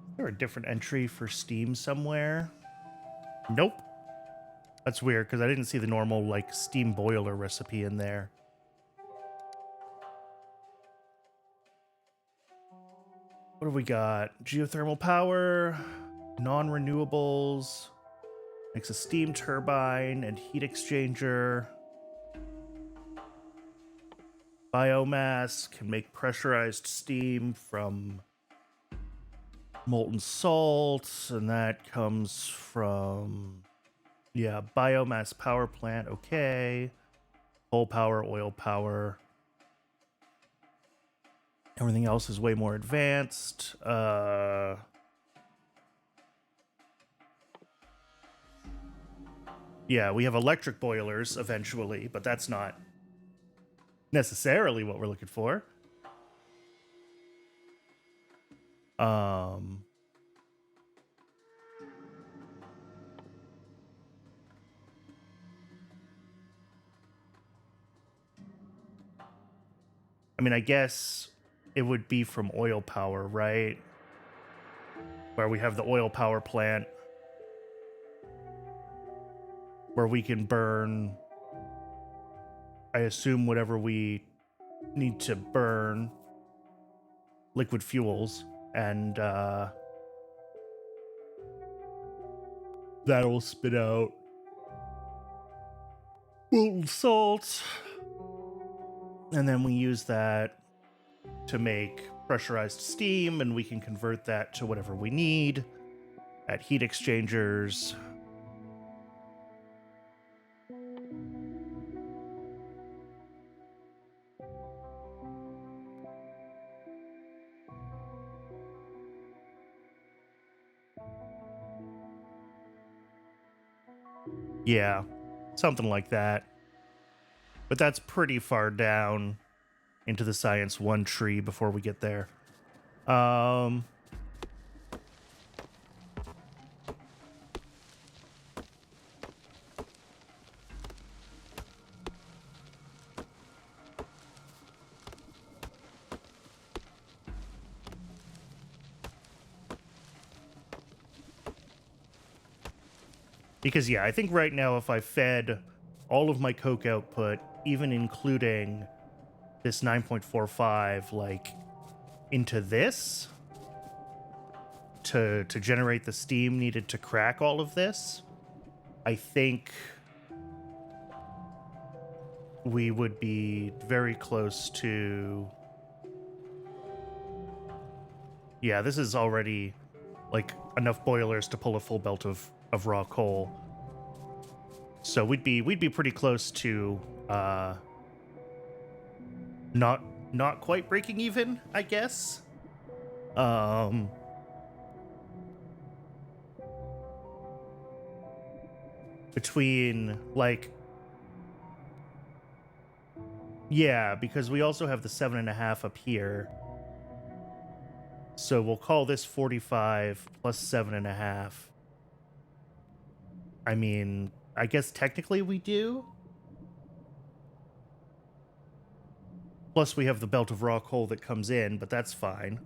Is there a different entry for steam somewhere? Nope. That's weird, because I didn't see the normal, like, steam boiler recipe in there. What have we got? Geothermal power, non-renewables. Makes a steam turbine and heat exchanger. Biomass can make pressurized steam from molten salt, and that comes from, yeah, biomass power plant. Okay. Coal power, oil power. Everything else is way more advanced. Yeah, we have electric boilers eventually, but that's not necessarily what we're looking for. Um, I mean, I guess it would be from oil power, right? Where we have the oil power plant where we can burn, I assume, whatever we need to burn, liquid fuels, and that'll spit out molten salt. And then we use that to make pressurized steam, and we can convert that to whatever we need at heat exchangers. Yeah, something like that. But that's pretty far down into the Science 1 tree before we get there. Because, yeah, I think right now if I fed all of my coke output, even including this 9.45, like, into this to generate the steam needed to crack all of this, I think we would be very close to... Yeah, this is already, like, enough boilers to pull a full belt of raw coal. So we'd be pretty close to not quite breaking even, I guess. Between, like, yeah, because we also have the 7.5 up here. So we'll call this 45 plus 7.5. I mean, I guess technically we do. Plus we have the belt of raw coal that comes in, but that's fine.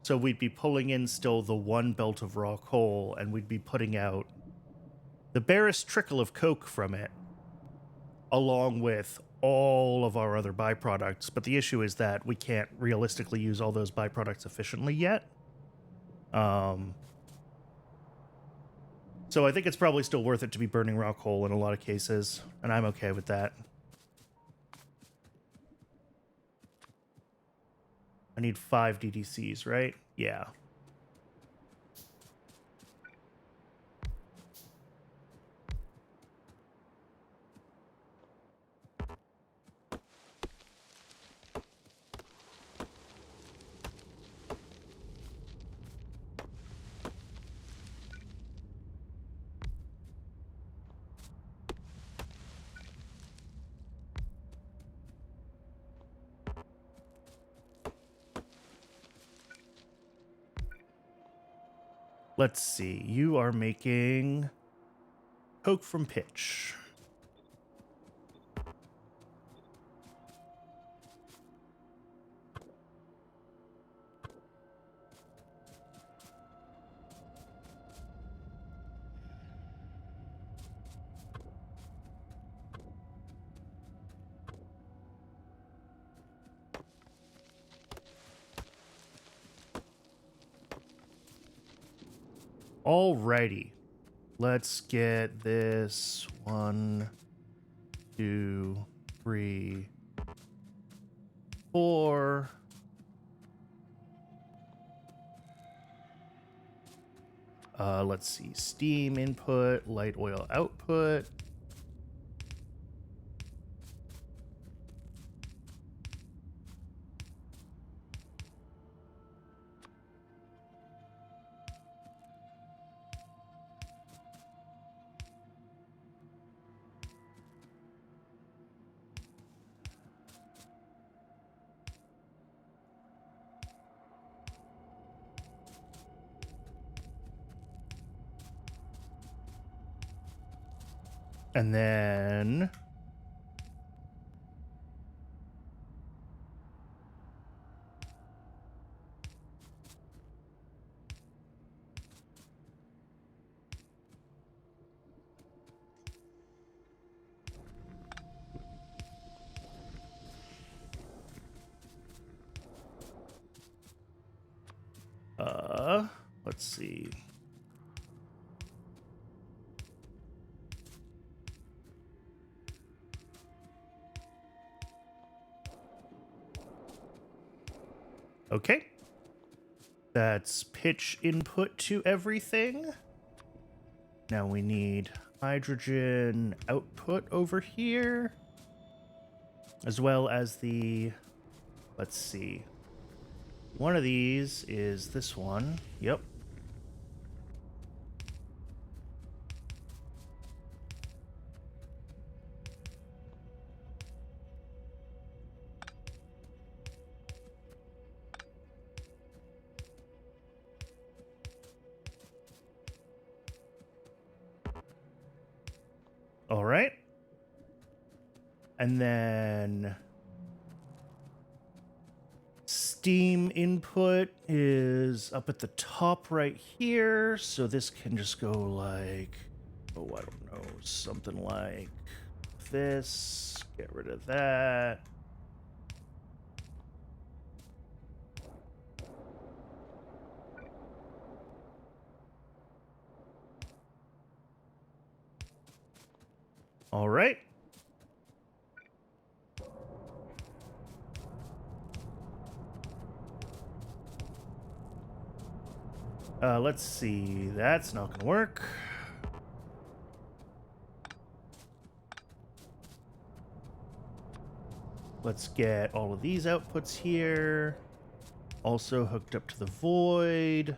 So we'd be pulling in still the one belt of raw coal, and we'd be putting out the barest trickle of coke from it, along with all of our other byproducts. But the issue is that we can't realistically use all those byproducts efficiently yet. So I think it's probably still worth it to be burning raw coal in a lot of cases, and I'm okay with that. I need 5 DDCs, right? Yeah. Let's see. You are making coke from pitch. Alrighty. Let's get this 1, 2, 3, 4. Let's see. Steam input, light oil output. And then let's see. Okay. That's pitch input to everything. Now we need hydrogen output over here, as well as the, let's see. One of these is this one. Yep. All right. And then steam input is up at the top right here. So this can just go like, oh, I don't know, something like this. Get rid of that. All right. Let's see. That's not going to work. Let's get all of these outputs here. Also hooked up to the void.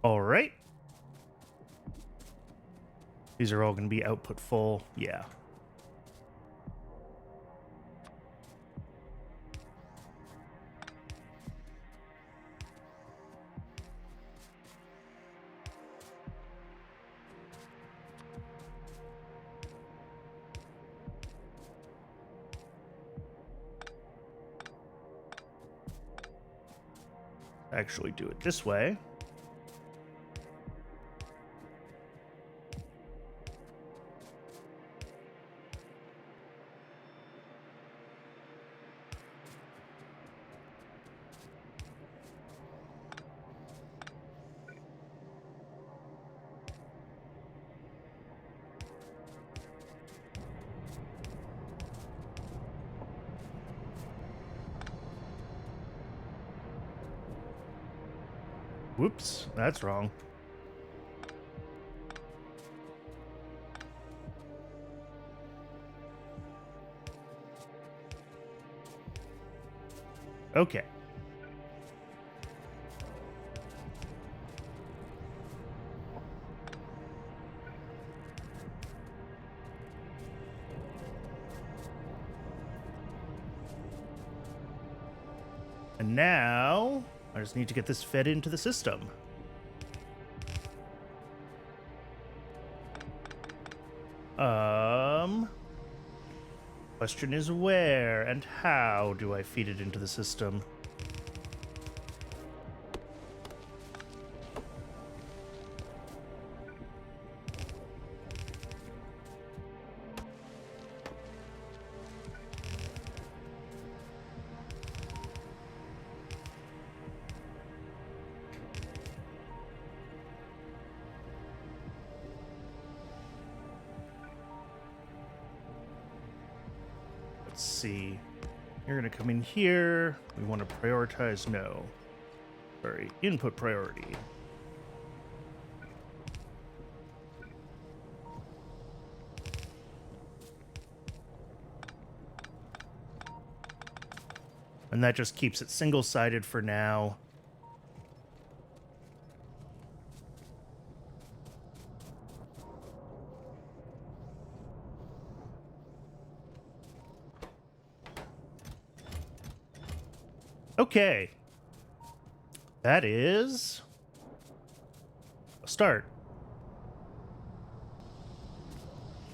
All right. These are all going to be output full. Yeah. Actually do it this way. Whoops, that's wrong. Okay. And now I just need to get this fed into the system. Question is where and how do I feed it into the system? Let's see. You're going to come in here. We want to prioritize no. Sorry, input priority. And that just keeps it single-sided for now. Okay. That is a start.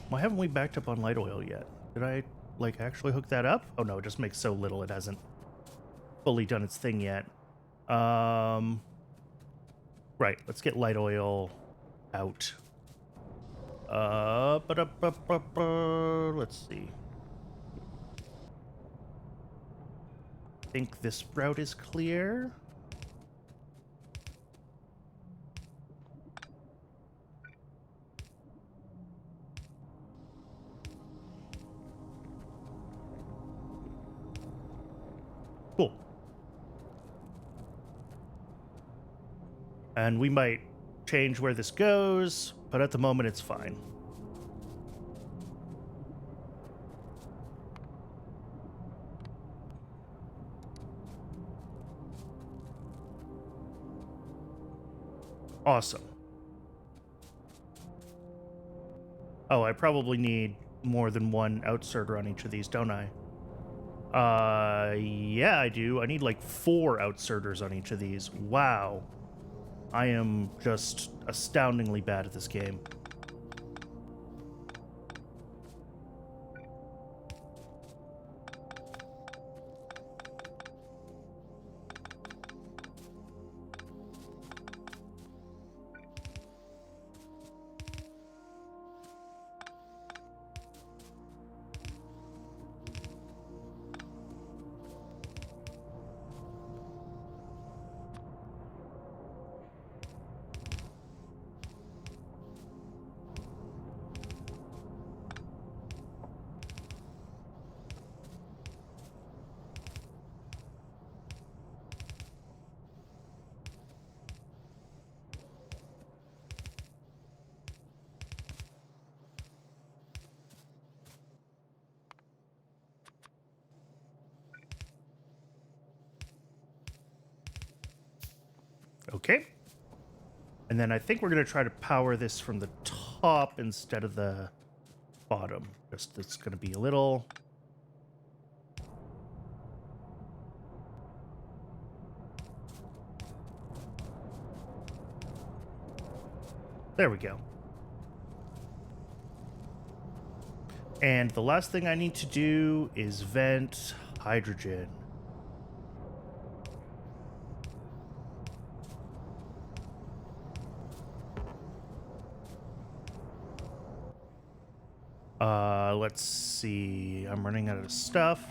Why haven't we backed up on light oil yet? Did I, like, actually hook that up? Oh, no, it just makes so little. It hasn't fully done its thing yet. Right, let's get light oil out. Let's see. I think this route is clear. Cool. And we might change where this goes, but at the moment it's fine. Awesome. Oh, I probably need more than one outserter on each of these, don't I? Yeah, I do. I need like 4 outserters on each of these. Wow. I am just astoundingly bad at this game. Okay. And then I think we're going to try to power this from the top instead of the bottom. Just it's going to be a little... There we go. And the last thing I need to do is vent hydrogen. Let's see. I'm running out of stuff.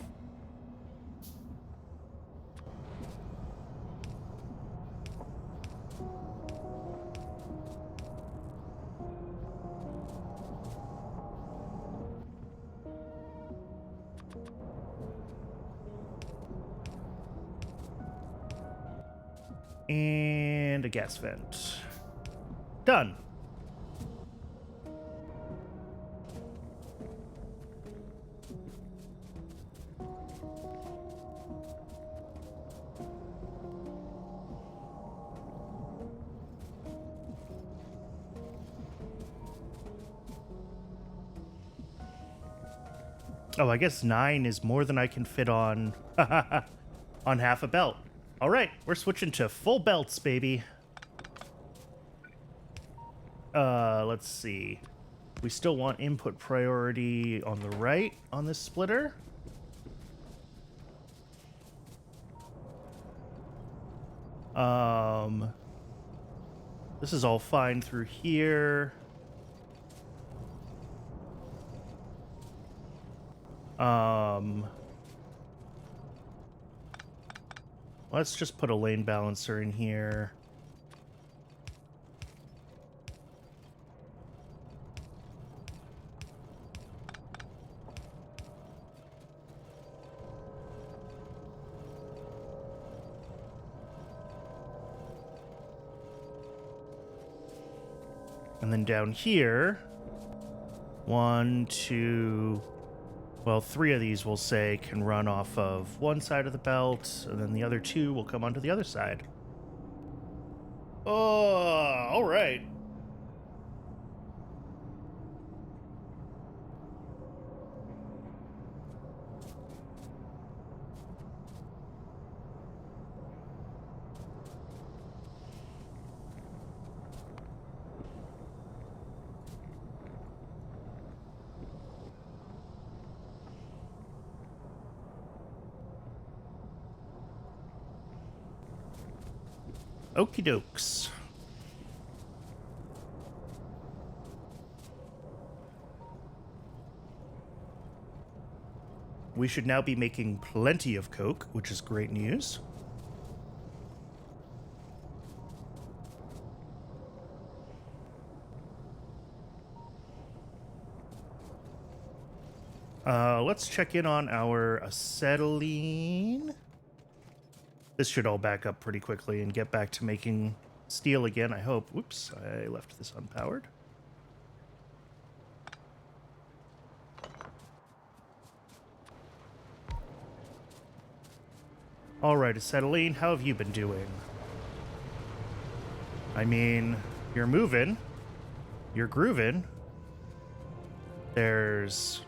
And a gas vent. Done. Oh, I guess 9 is more than I can fit on. on half a belt. All right, we're switching to full belts, baby. Let's see. We still want input priority on the right on this splitter. This is all fine through here. Let's just put a lane balancer in here. And then down here, 1, 2, well, 3 of these, we'll say, can run off of one side of the belt, and then the other 2 will come onto the other side. Oh, all right. Okie dokes. We should now be making plenty of coke, which is great news. Let's check in on our acetylene. This should all back up pretty quickly and get back to making steel again, I hope. Whoops, I left this unpowered. All right, acetylene, how have you been doing? I mean, you're moving. You're grooving. There's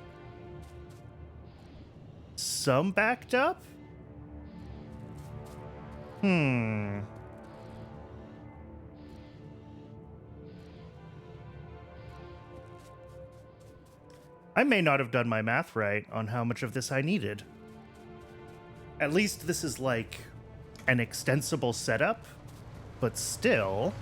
some backed up? I may not have done my math right on how much of this I needed. At least this is like an extensible setup, but still.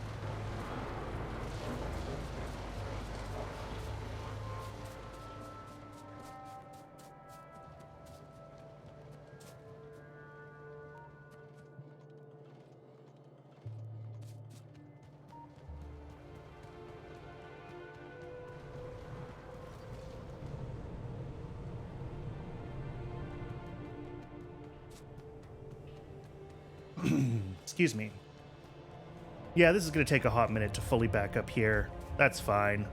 Excuse me. Yeah, this is going to take a hot minute to fully back up here. That's fine.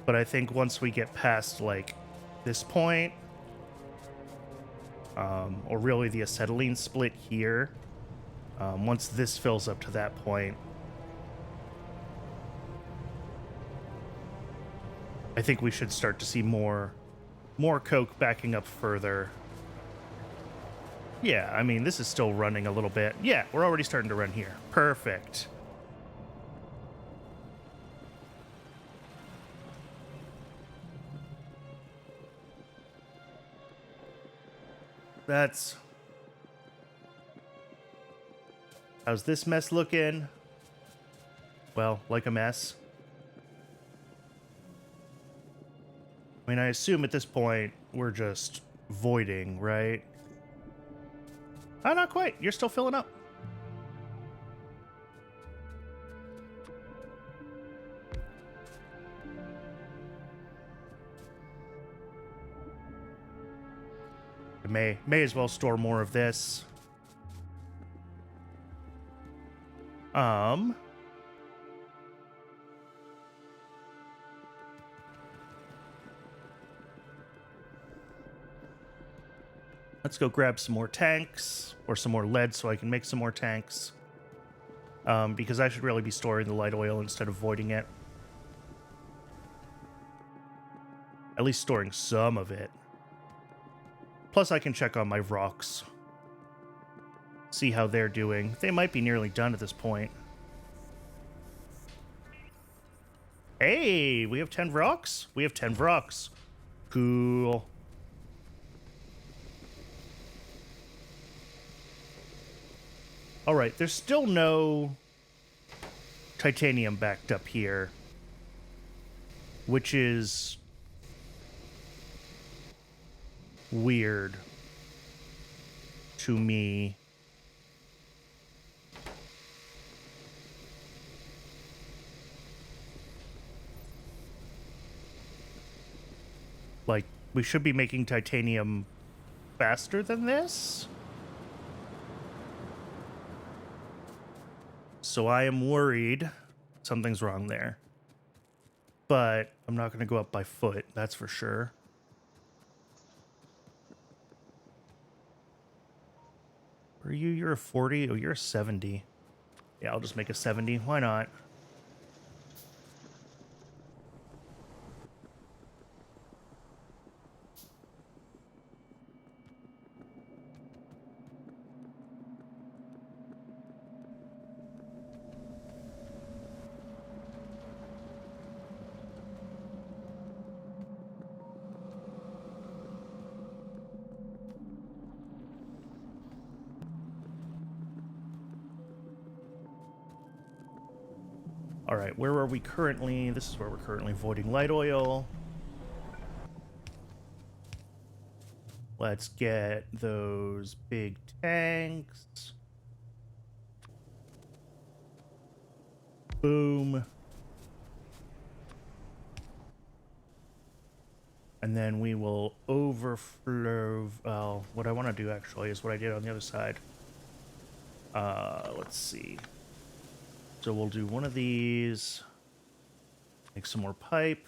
But I think once we get past, like, this point, or really the acetylene split here, once this fills up to that point, I think we should start to see more coke backing up further. Yeah, I mean, this is still running a little bit. Yeah, we're already starting to run here. Perfect. That's... How's this mess looking? Well, like a mess. I mean, I assume at this point we're just voiding, right? Oh, not quite. You're still filling up. I may as well store more of this. Let's go grab some more tanks, or some more lead so I can make some more tanks. Because I should really be storing the light oil instead of voiding it. At least storing some of it. Plus, I can check on my rocks. See how they're doing. They might be nearly done at this point. Hey, we have 10 rocks? We have 10 rocks. Cool. All right, there's still no titanium backed up here, which is weird to me. Like, we should be making titanium faster than this? So I am worried something's wrong there. But I'm not going to go up by foot, that's for sure. Are you? You're a 40? Oh, you're a 70. Yeah, I'll just make a 70. Why not? All right, where are we currently? This is where we're currently voiding light oil. Let's get those big tanks. Boom. And then we will overflow. Well, what I want to do actually is what I did on the other side. Let's see. So we'll do one of these. Make some more pipe.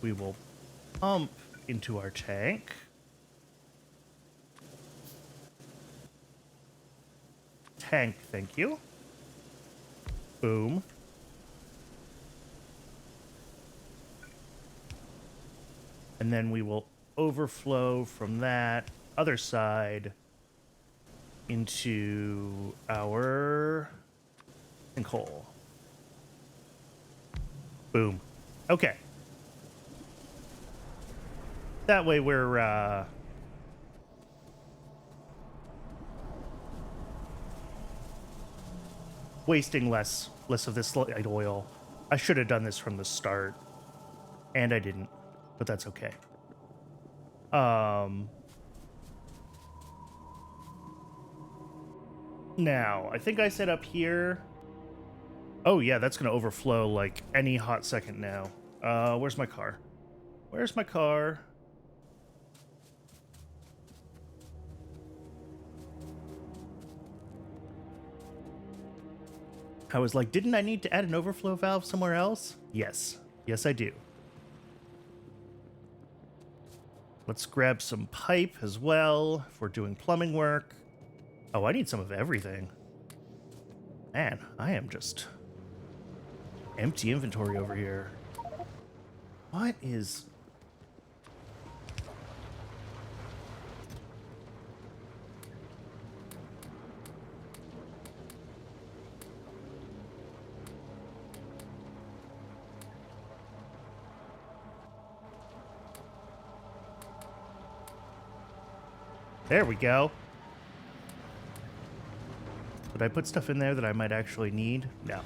We will pump into our tank. Tank, thank you. Boom. And then we will overflow from that other side into our sinkhole. Boom. Okay. That way we're wasting less of this light oil. I should have done this from the start, and I didn't, but that's okay. Now, I think I set up here. Oh yeah, that's gonna overflow like any hot second now. Where's my car? Where's my car? I was like, didn't I need to add an overflow valve somewhere else? Yes. Yes, I do. Let's grab some pipe as well if we're doing plumbing work. Oh, I need some of everything. Man, I am just empty inventory over here. What is... There we go. Did I put stuff in there that I might actually need? No.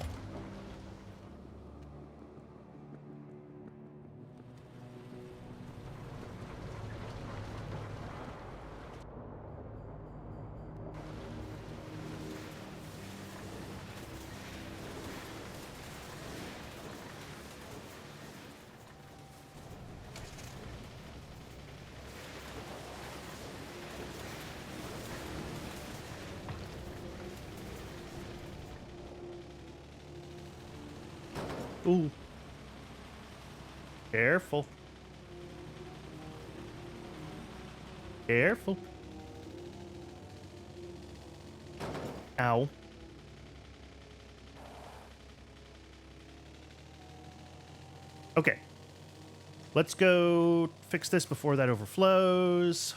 Ooh. Careful. Careful. Ow. Okay. let's go fix this before that overflows.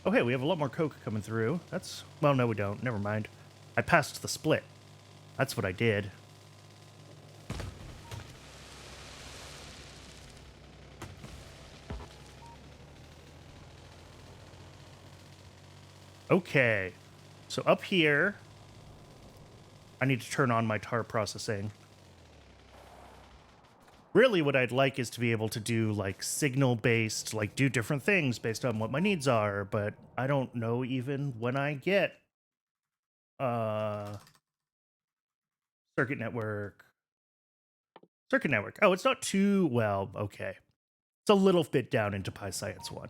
Oh, hey, we have a lot more coke coming through. That's... Well, no, we don't. Never mind. I passed the split. That's what I did. Okay. So up here, I need to turn on my tar processing. Really, what I'd like is to be able to do, like, signal-based, like, do different things based on what my needs are, but I don't know even when I get, circuit network. Circuit network. Oh, it's not too, well, okay. It's a little bit down into Pi Science 1.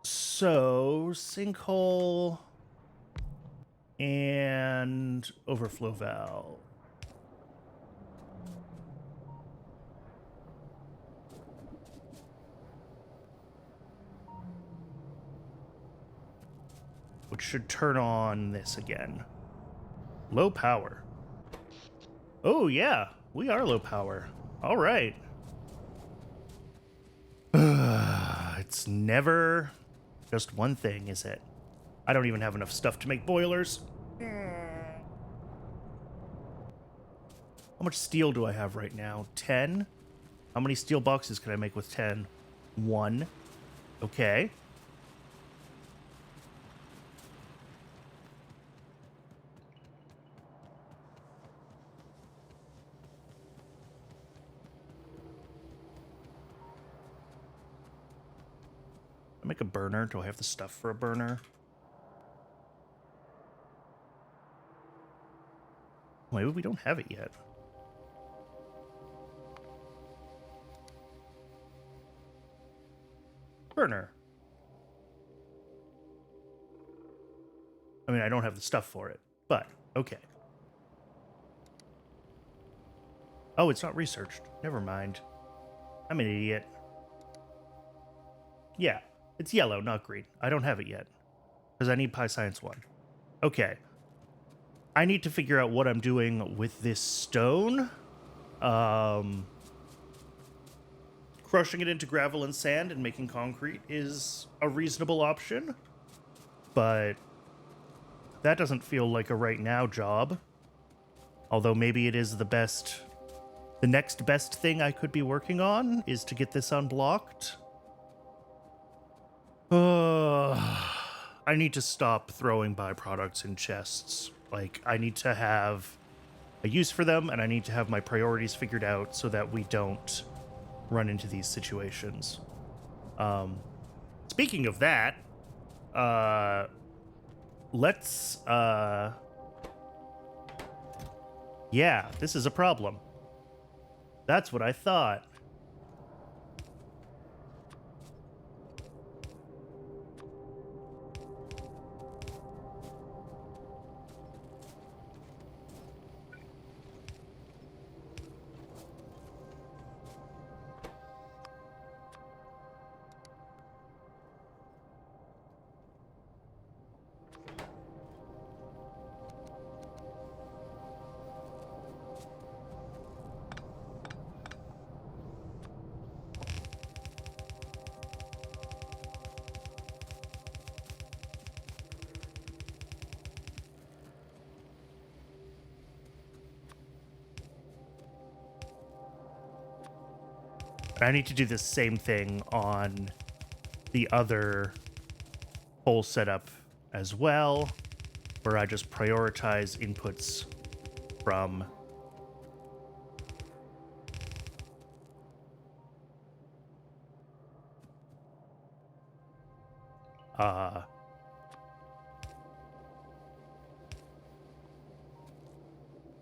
So, sinkhole and overflow valve. Which should turn on this again. Low power. Oh, yeah. We are low power. All right. It's never just one thing, is it? I don't even have enough stuff to make boilers. How much steel do I have right now? 10? How many steel boxes can I make with 10? 1. Okay. I make a burner. Do I have the stuff for a burner? Maybe we don't have it yet. Burner. I mean, I don't have the stuff for it, but okay. Oh, it's not researched. Never mind. I'm an idiot. Yeah, it's yellow, not green. I don't have it yet because I need Pi Science 1. Okay. I need to figure out what I'm doing with this stone. Crushing it into gravel and sand and making concrete is a reasonable option, but that doesn't feel like a right now job. Although maybe it is the best... The next best thing I could be working on is to get this unblocked. I need to stop throwing byproducts in chests. Like, I need to have a use for them, and I need to have my priorities figured out so that we don't run into these situations. Speaking of that, let's, yeah, this is a problem. That's what I thought. I need to do the same thing on the other whole setup as well, where I just prioritize inputs from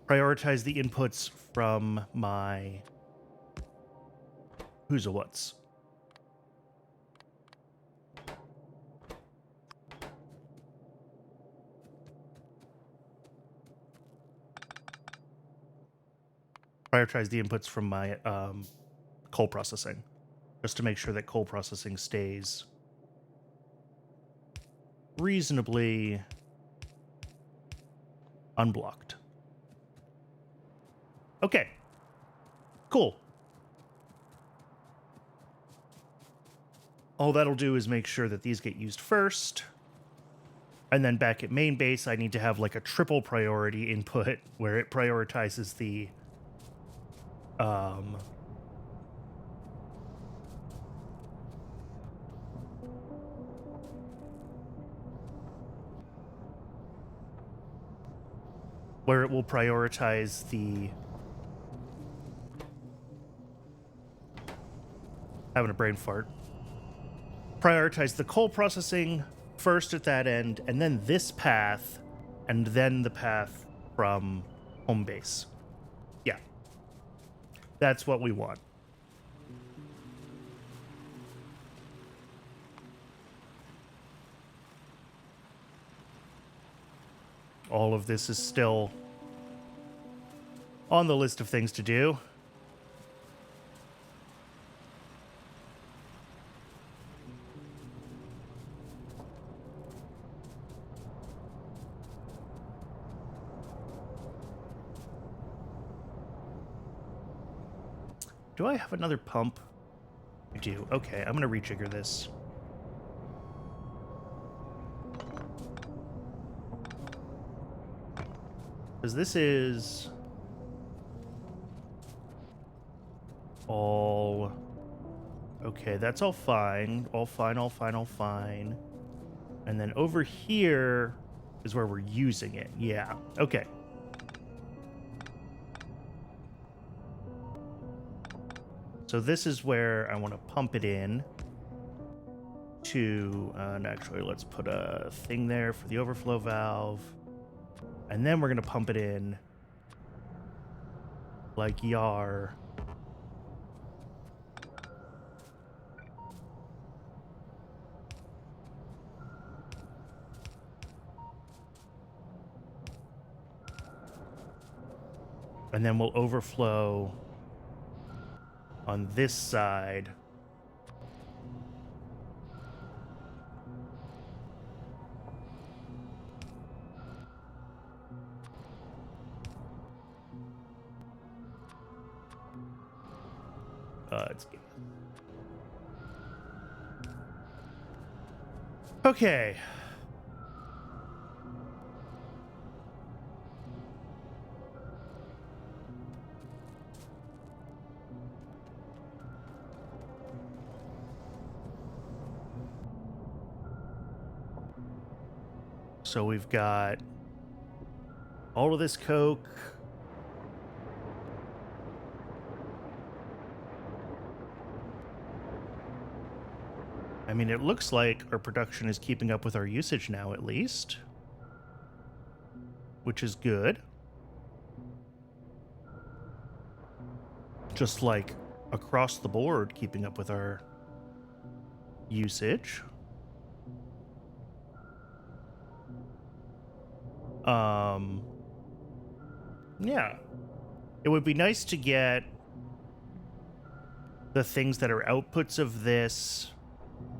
prioritize the inputs from my who's a what's. Prioritize the inputs from my coal processing, just to make sure that coal processing stays reasonably Unblocked. Okay. Cool. All that'll do is make sure that these get used first. And then back at main base, I need to have like a triple priority input where it prioritizes the where it will prioritize the having a brain fart. Prioritize the coal processing first at that end, and then this path, and then the path from home base. Yeah. That's what we want. All of this is still on the list of things to do. Do I have another pump? I do. Okay, I'm going to rejigger this. Because this is all... Okay, that's all fine. All fine, all fine, all fine. And then over here is where we're using it. Yeah, okay. So this is where I want to pump it in to, and actually let's put a thing there for the overflow valve. And then we're going to pump it in like yar. And then we'll overflow on this side. It's good. Okay. So we've got all of this coke. I mean, it looks like our production is keeping up with our usage now, at least. Which is good. Just like across the board, keeping up with our usage. Yeah. It would be nice to get the things that are outputs of this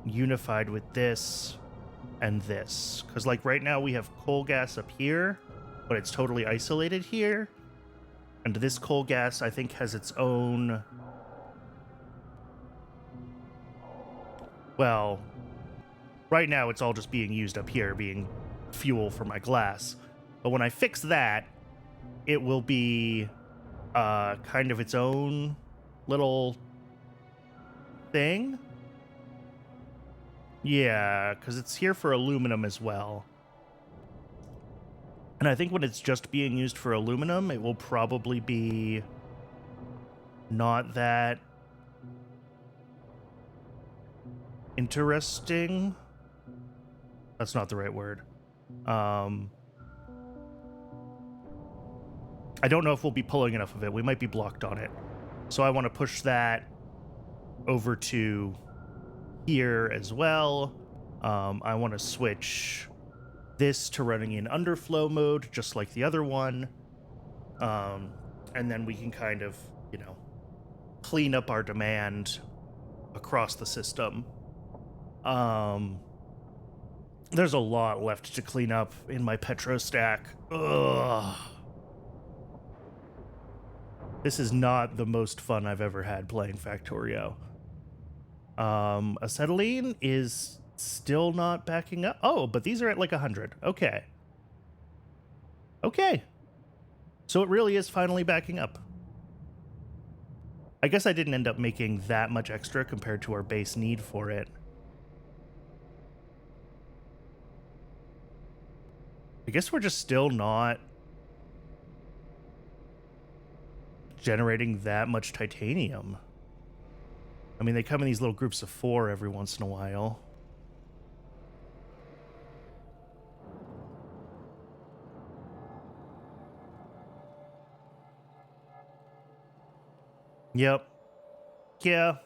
unified with this and this. Because, like, right now we have coal gas up here, but it's totally isolated here. And this coal gas, I think, has its own... Well, right now it's all just being used up here, being fuel for my glass. But when I fix that, it will be kind of its own little thing. Yeah, because it's here for aluminum as well. And I think when it's just being used for aluminum, it will probably be not that interesting. That's not the right word. I don't know if we'll be pulling enough of it. We might be blocked on it. So I want to push that over to here as well. I want to switch this to running in underflow mode, just like the other one. And then we can kind of, you know, clean up our demand across the system. There's a lot left to clean up in my petro stack. Ugh. This is not the most fun I've ever had playing Factorio. Acetylene is still not backing up. Oh, but these are at like 100. Okay. Okay. So it really is finally backing up. I guess I didn't end up making that much extra compared to our base need for it. I guess we're just still not generating that much titanium. I mean, they come in these little groups of 4 every once in a while. Yep. Yeah.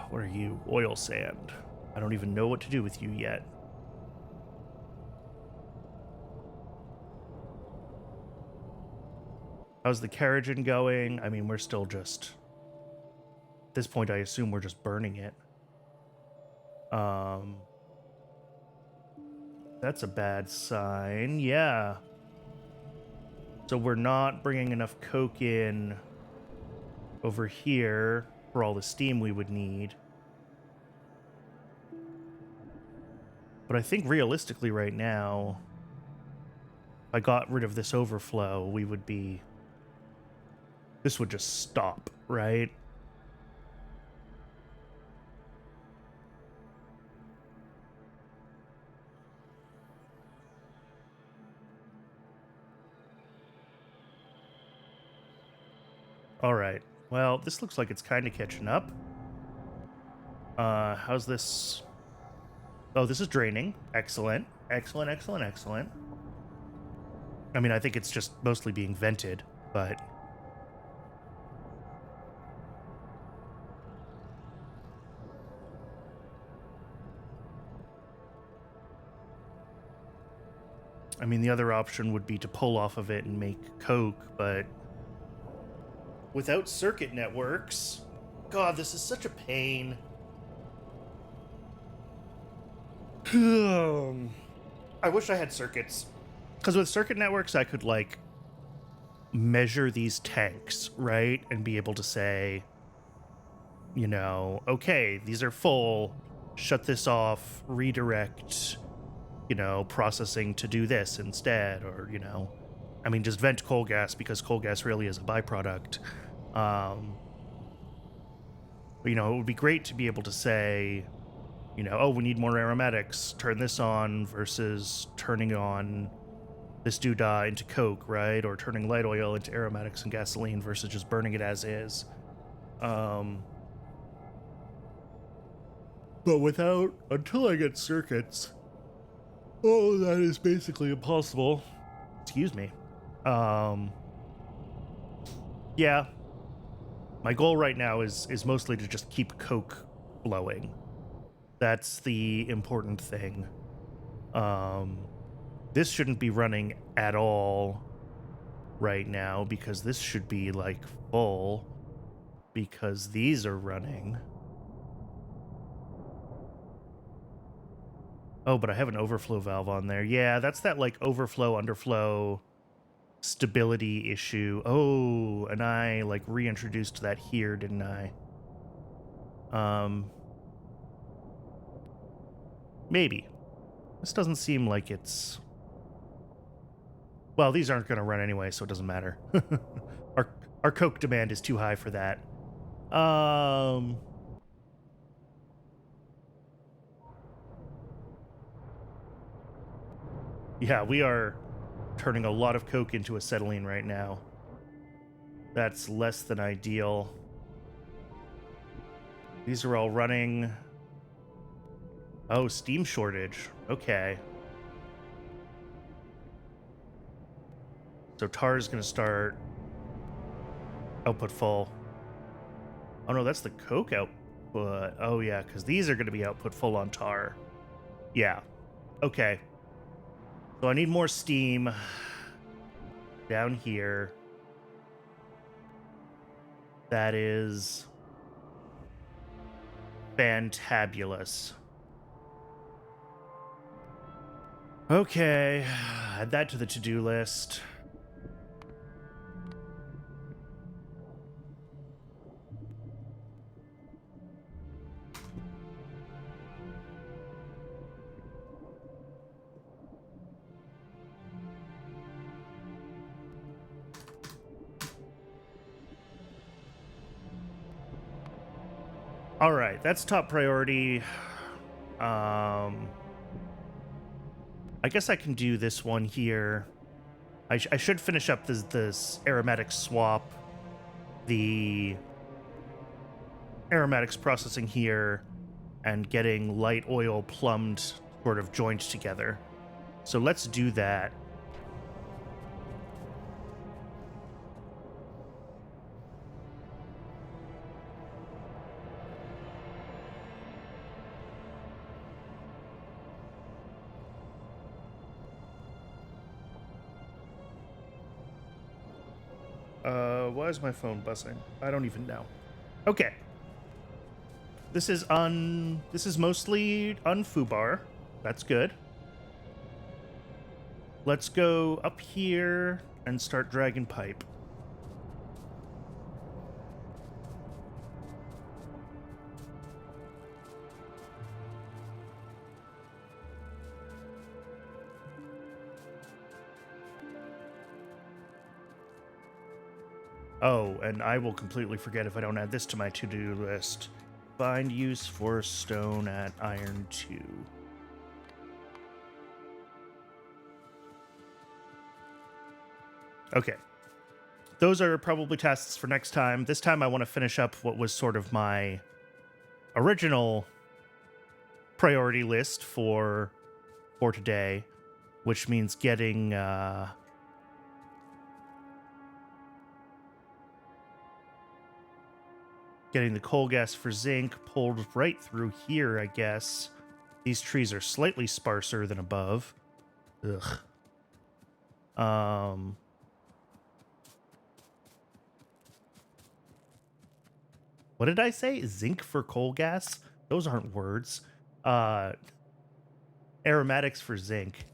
What are you? Oil sand. I don't even know what to do with you yet. How's the Carrigan going? I mean, we're still just... At this point, I assume we're just burning it. That's a bad sign. Yeah. So we're not bringing enough coke in over here for all the steam we would need. But I think realistically right now, if I got rid of this overflow, we would be... This would just stop, right? All right. Well, this looks like it's kind of catching up. How's this? Oh, this is draining. Excellent. Excellent, excellent, excellent. I mean, I think it's just mostly being vented, but... I mean, the other option would be to pull off of it and make coke, but... Without circuit networks... God, this is such a pain. I wish I had circuits. Because with circuit networks, I could, like, measure these tanks, right? And be able to say, you know, okay, these are full, shut this off, redirect, you know, processing to do this instead, or, you know, I mean, just vent coal gas because coal gas really is a byproduct. You know, it would be great to be able to say, you know, oh, we need more aromatics, turn this on versus turning on this doodah into coke, right? Or turning light oil into aromatics and gasoline versus just burning it as is. But until I get circuits, oh, that is basically impossible. Excuse me. Yeah. My goal right now is mostly to just keep coke blowing. That's the important thing. This shouldn't be running at all right now because this should be like full because these are running. Oh, but I have an overflow valve on there. Yeah, that's that like overflow, underflow stability issue. Oh, and I like reintroduced that here, didn't I? Maybe. This doesn't seem like it's... Well, these aren't going to run anyway, so it doesn't matter. Our coke demand is too high for that. Yeah, we are turning a lot of coke into acetylene right now. That's less than ideal. These are all running. Oh, steam shortage. Okay. So tar is going to start output full. Oh no, that's the coke output. Oh yeah, because these are going to be output full on tar. Yeah. Okay. So I need more steam down here. That is Fantabulous. Okay, add that to the to-do list. All right, that's top priority. I guess I can do this one here. I should finish up this aromatic swap, the aromatics processing here, and getting light oil plumbed sort of joined together. So let's do that. Why is my phone buzzing? I don't even know. Okay. This is mostly unfubar. That's good. Let's go up here and start dragging pipe. Oh, and I will completely forget if I don't add this to my to-do list. Find use for stone at iron 2. Okay. Those are probably tasks for next time. This time I want to finish up what was sort of my original priority list for today, which means getting getting the coal gas for zinc pulled right through here, I guess. These trees are slightly sparser than above. Ugh. What did I say? Zinc for coal gas? Those aren't words. Aromatics for zinc.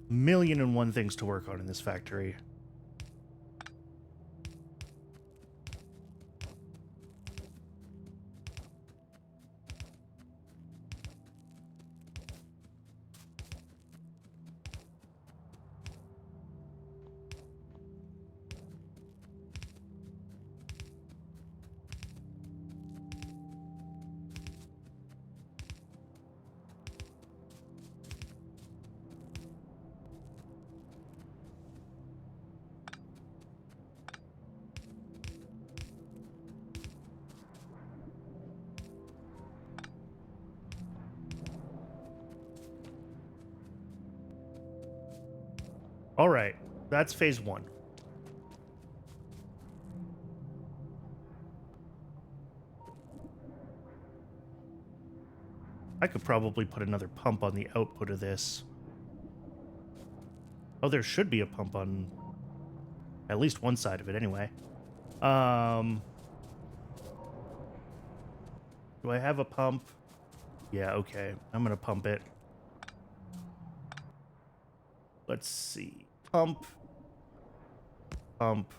Million and one things to work on in this factory. All right, that's phase 1. I could probably put another pump on the output of this. Oh, there should be a pump on at least one side of it anyway. Do I have a pump? Yeah, okay. I'm gonna pump it. Let's see. Pump. Pump.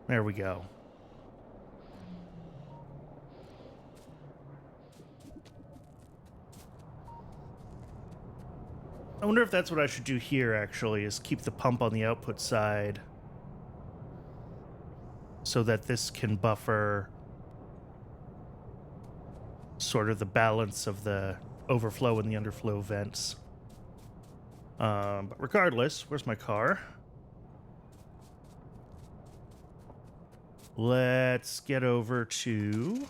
There we go. I wonder if that's what I should do here, actually, is keep the pump on the output side so that this can buffer sort of the balance of the overflow and the underflow vents. But regardless, where's my car? Let's get over to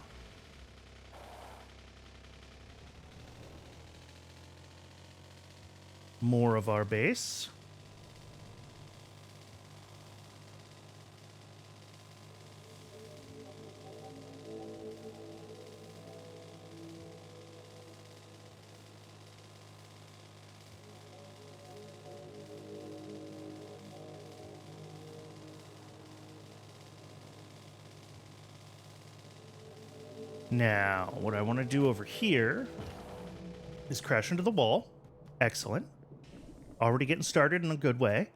more of our base. Now, what I want to do over here is crash into the wall. Excellent. Already getting started in a good way.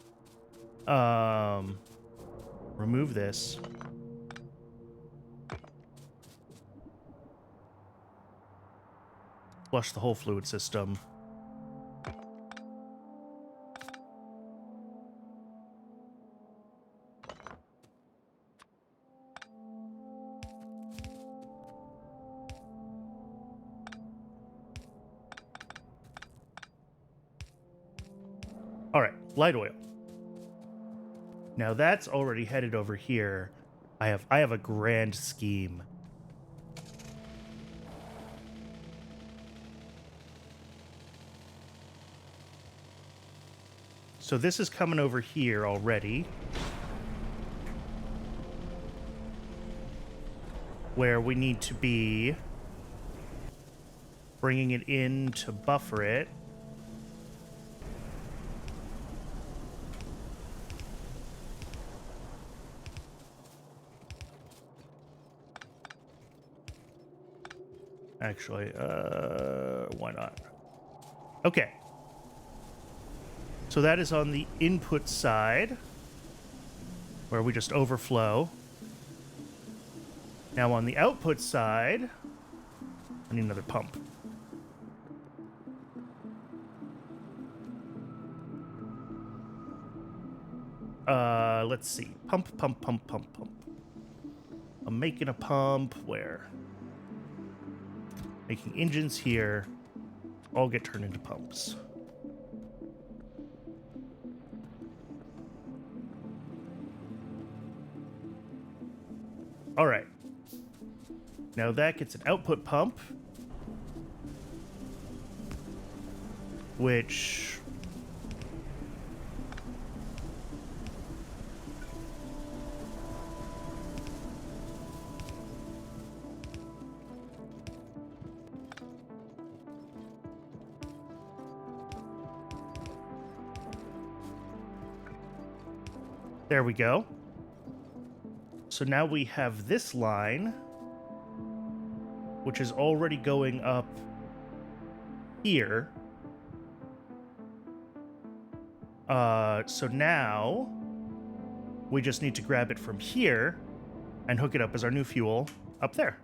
Remove this. Flush the whole fluid system. All right, light oil. Now that's already headed over here. I have a grand scheme. So this is coming over here already. Where we need to be bringing it in to buffer it. Actually, why not? Okay. So that is on the input side, where we just overflow. Now on the output side, I need another pump. Let's see. Pump, pump, pump, pump, pump. I'm making a pump where? Making engines here. All get turned into pumps. All right. Now that gets an output pump, which there we go. So now we have this line, which is already going up here. So now we just need to grab it from here and hook it up as our new fuel up there.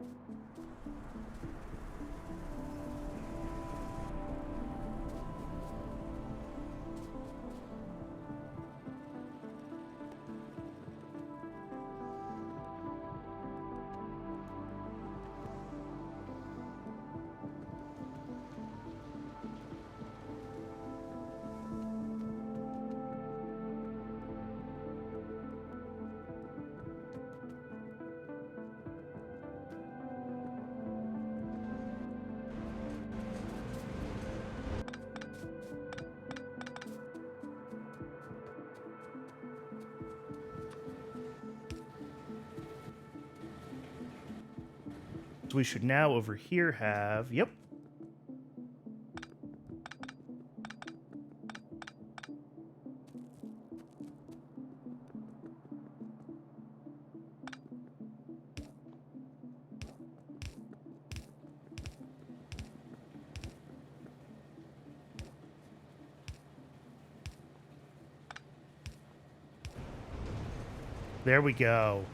So we should now over here have, yep. There we go.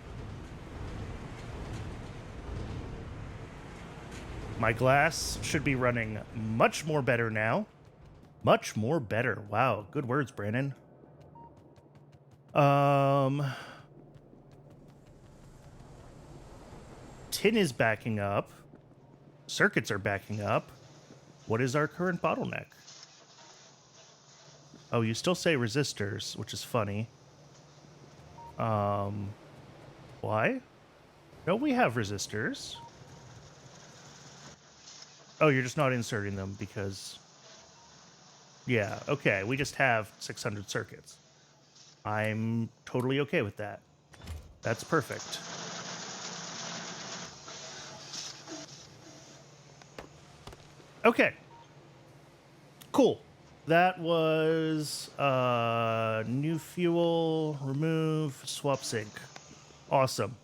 My glass should be running much more better now. Much more better. Wow, good words, Brandon. Tin is backing up. Circuits are backing up. What is our current bottleneck? Oh, you still say resistors, which is funny. Why? No, we have resistors. Oh, you're just not inserting them because... Yeah, okay, we just have 600 circuits. I'm totally okay with that. That's perfect. Okay. Cool. That was new fuel, remove, swap sync. Awesome.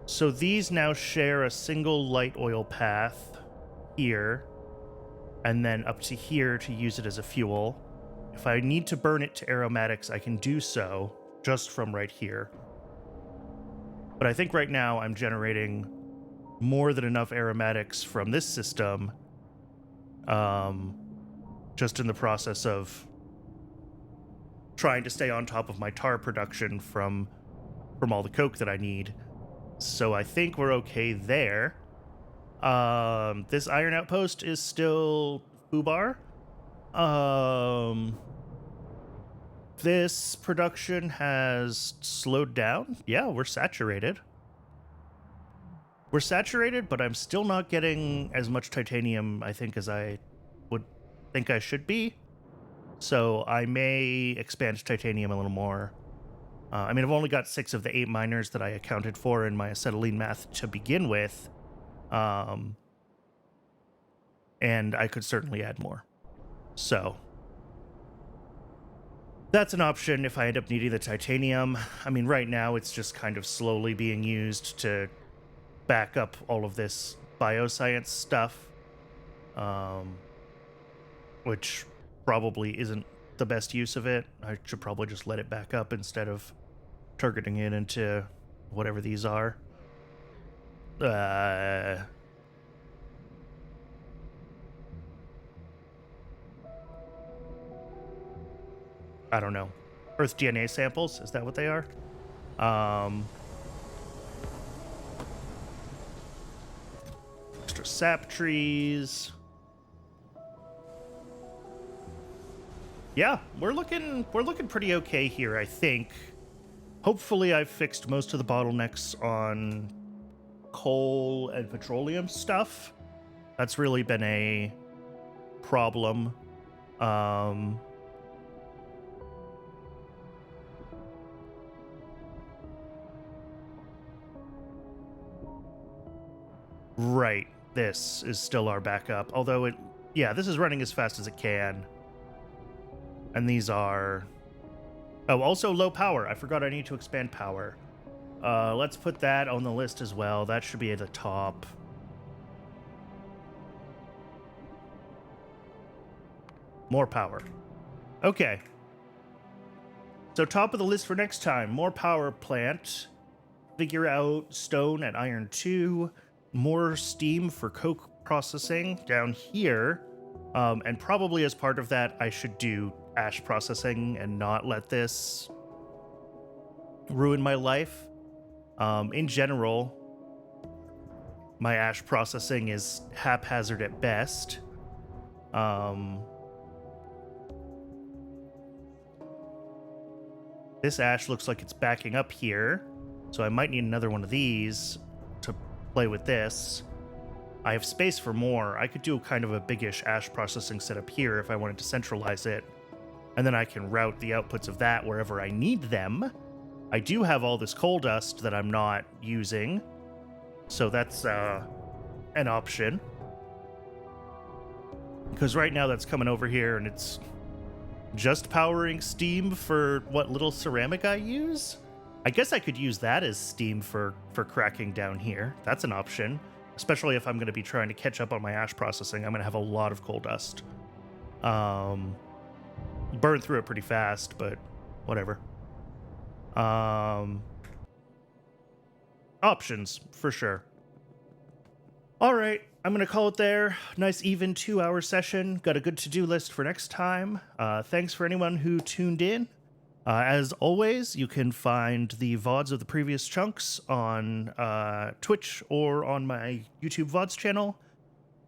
So these now share a single light oil path here, and then up to here to use it as a fuel. If I need to burn it to aromatics, I can do so just from right here. But I think right now I'm generating more than enough aromatics from this system, just in the process of trying to stay on top of my tar production from all the coke that I need. So I think we're okay there. This iron outpost is still foobar. This production has slowed down. Yeah, we're saturated. We're saturated, but I'm still not getting as much titanium, I think, as I would think I should be. So I may expand titanium a little more. I mean, I've only got 6 of the 8 miners that I accounted for in my acetylene math to begin with. And I could certainly add more. So that's an option if I end up needing the titanium. I mean, right now it's just kind of slowly being used to back up all of this bioscience stuff, which probably isn't the best use of it. I should probably just let it back up instead of targeting it into whatever these are. I don't know. Earth DNA samples, is that what they are? Extra sap trees. Yeah, we're looking pretty okay here, I think. Hopefully I've fixed most of the bottlenecks on coal and petroleum stuff. That's really been a problem. Right, this is still our backup. Although this is running as fast as it can. And these are... Oh, also low power. I forgot I need to expand power. Let's put that on the list as well. That should be at the top. More power. Okay. So top of the list for next time. More power plant. Figure out stone and iron 2. More steam for coke processing down here. And probably as part of that, I should do ash processing and not let this ruin my life. In general, my ash processing is haphazard at best. This ash looks like it's backing up here, so I might need another one of these to play with this. I have space for more. I could do kind of a biggish ash processing setup here if I wanted to centralize it, and then I can route the outputs of that wherever I need them. I do have all this coal dust that I'm not using, so that's an option. Because right now that's coming over here and it's just powering steam for what little ceramic I use. I guess I could use that as steam for cracking down here. That's an option, especially if I'm going to be trying to catch up on my ash processing. I'm going to have a lot of coal dust. Burn through it pretty fast, but whatever. Options, for sure. All right, I'm going to call it there. Nice even 2-hour session. Got a good to-do list for next time. Thanks for anyone who tuned in. As always, you can find the VODs of the previous chunks on Twitch or on my YouTube VODs channel.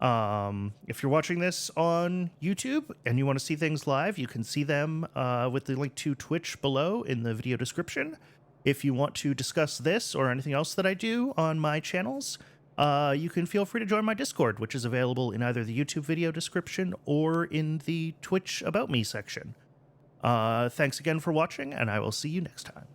If you're watching this on YouTube and you want to see things live, you can see them with the link to Twitch below in the video description. If you want to discuss this or anything else that I do on my channels, you can feel free to join my Discord, which is available in either the YouTube video description or in the Twitch About Me section. Thanks again for watching, and I will see you next time.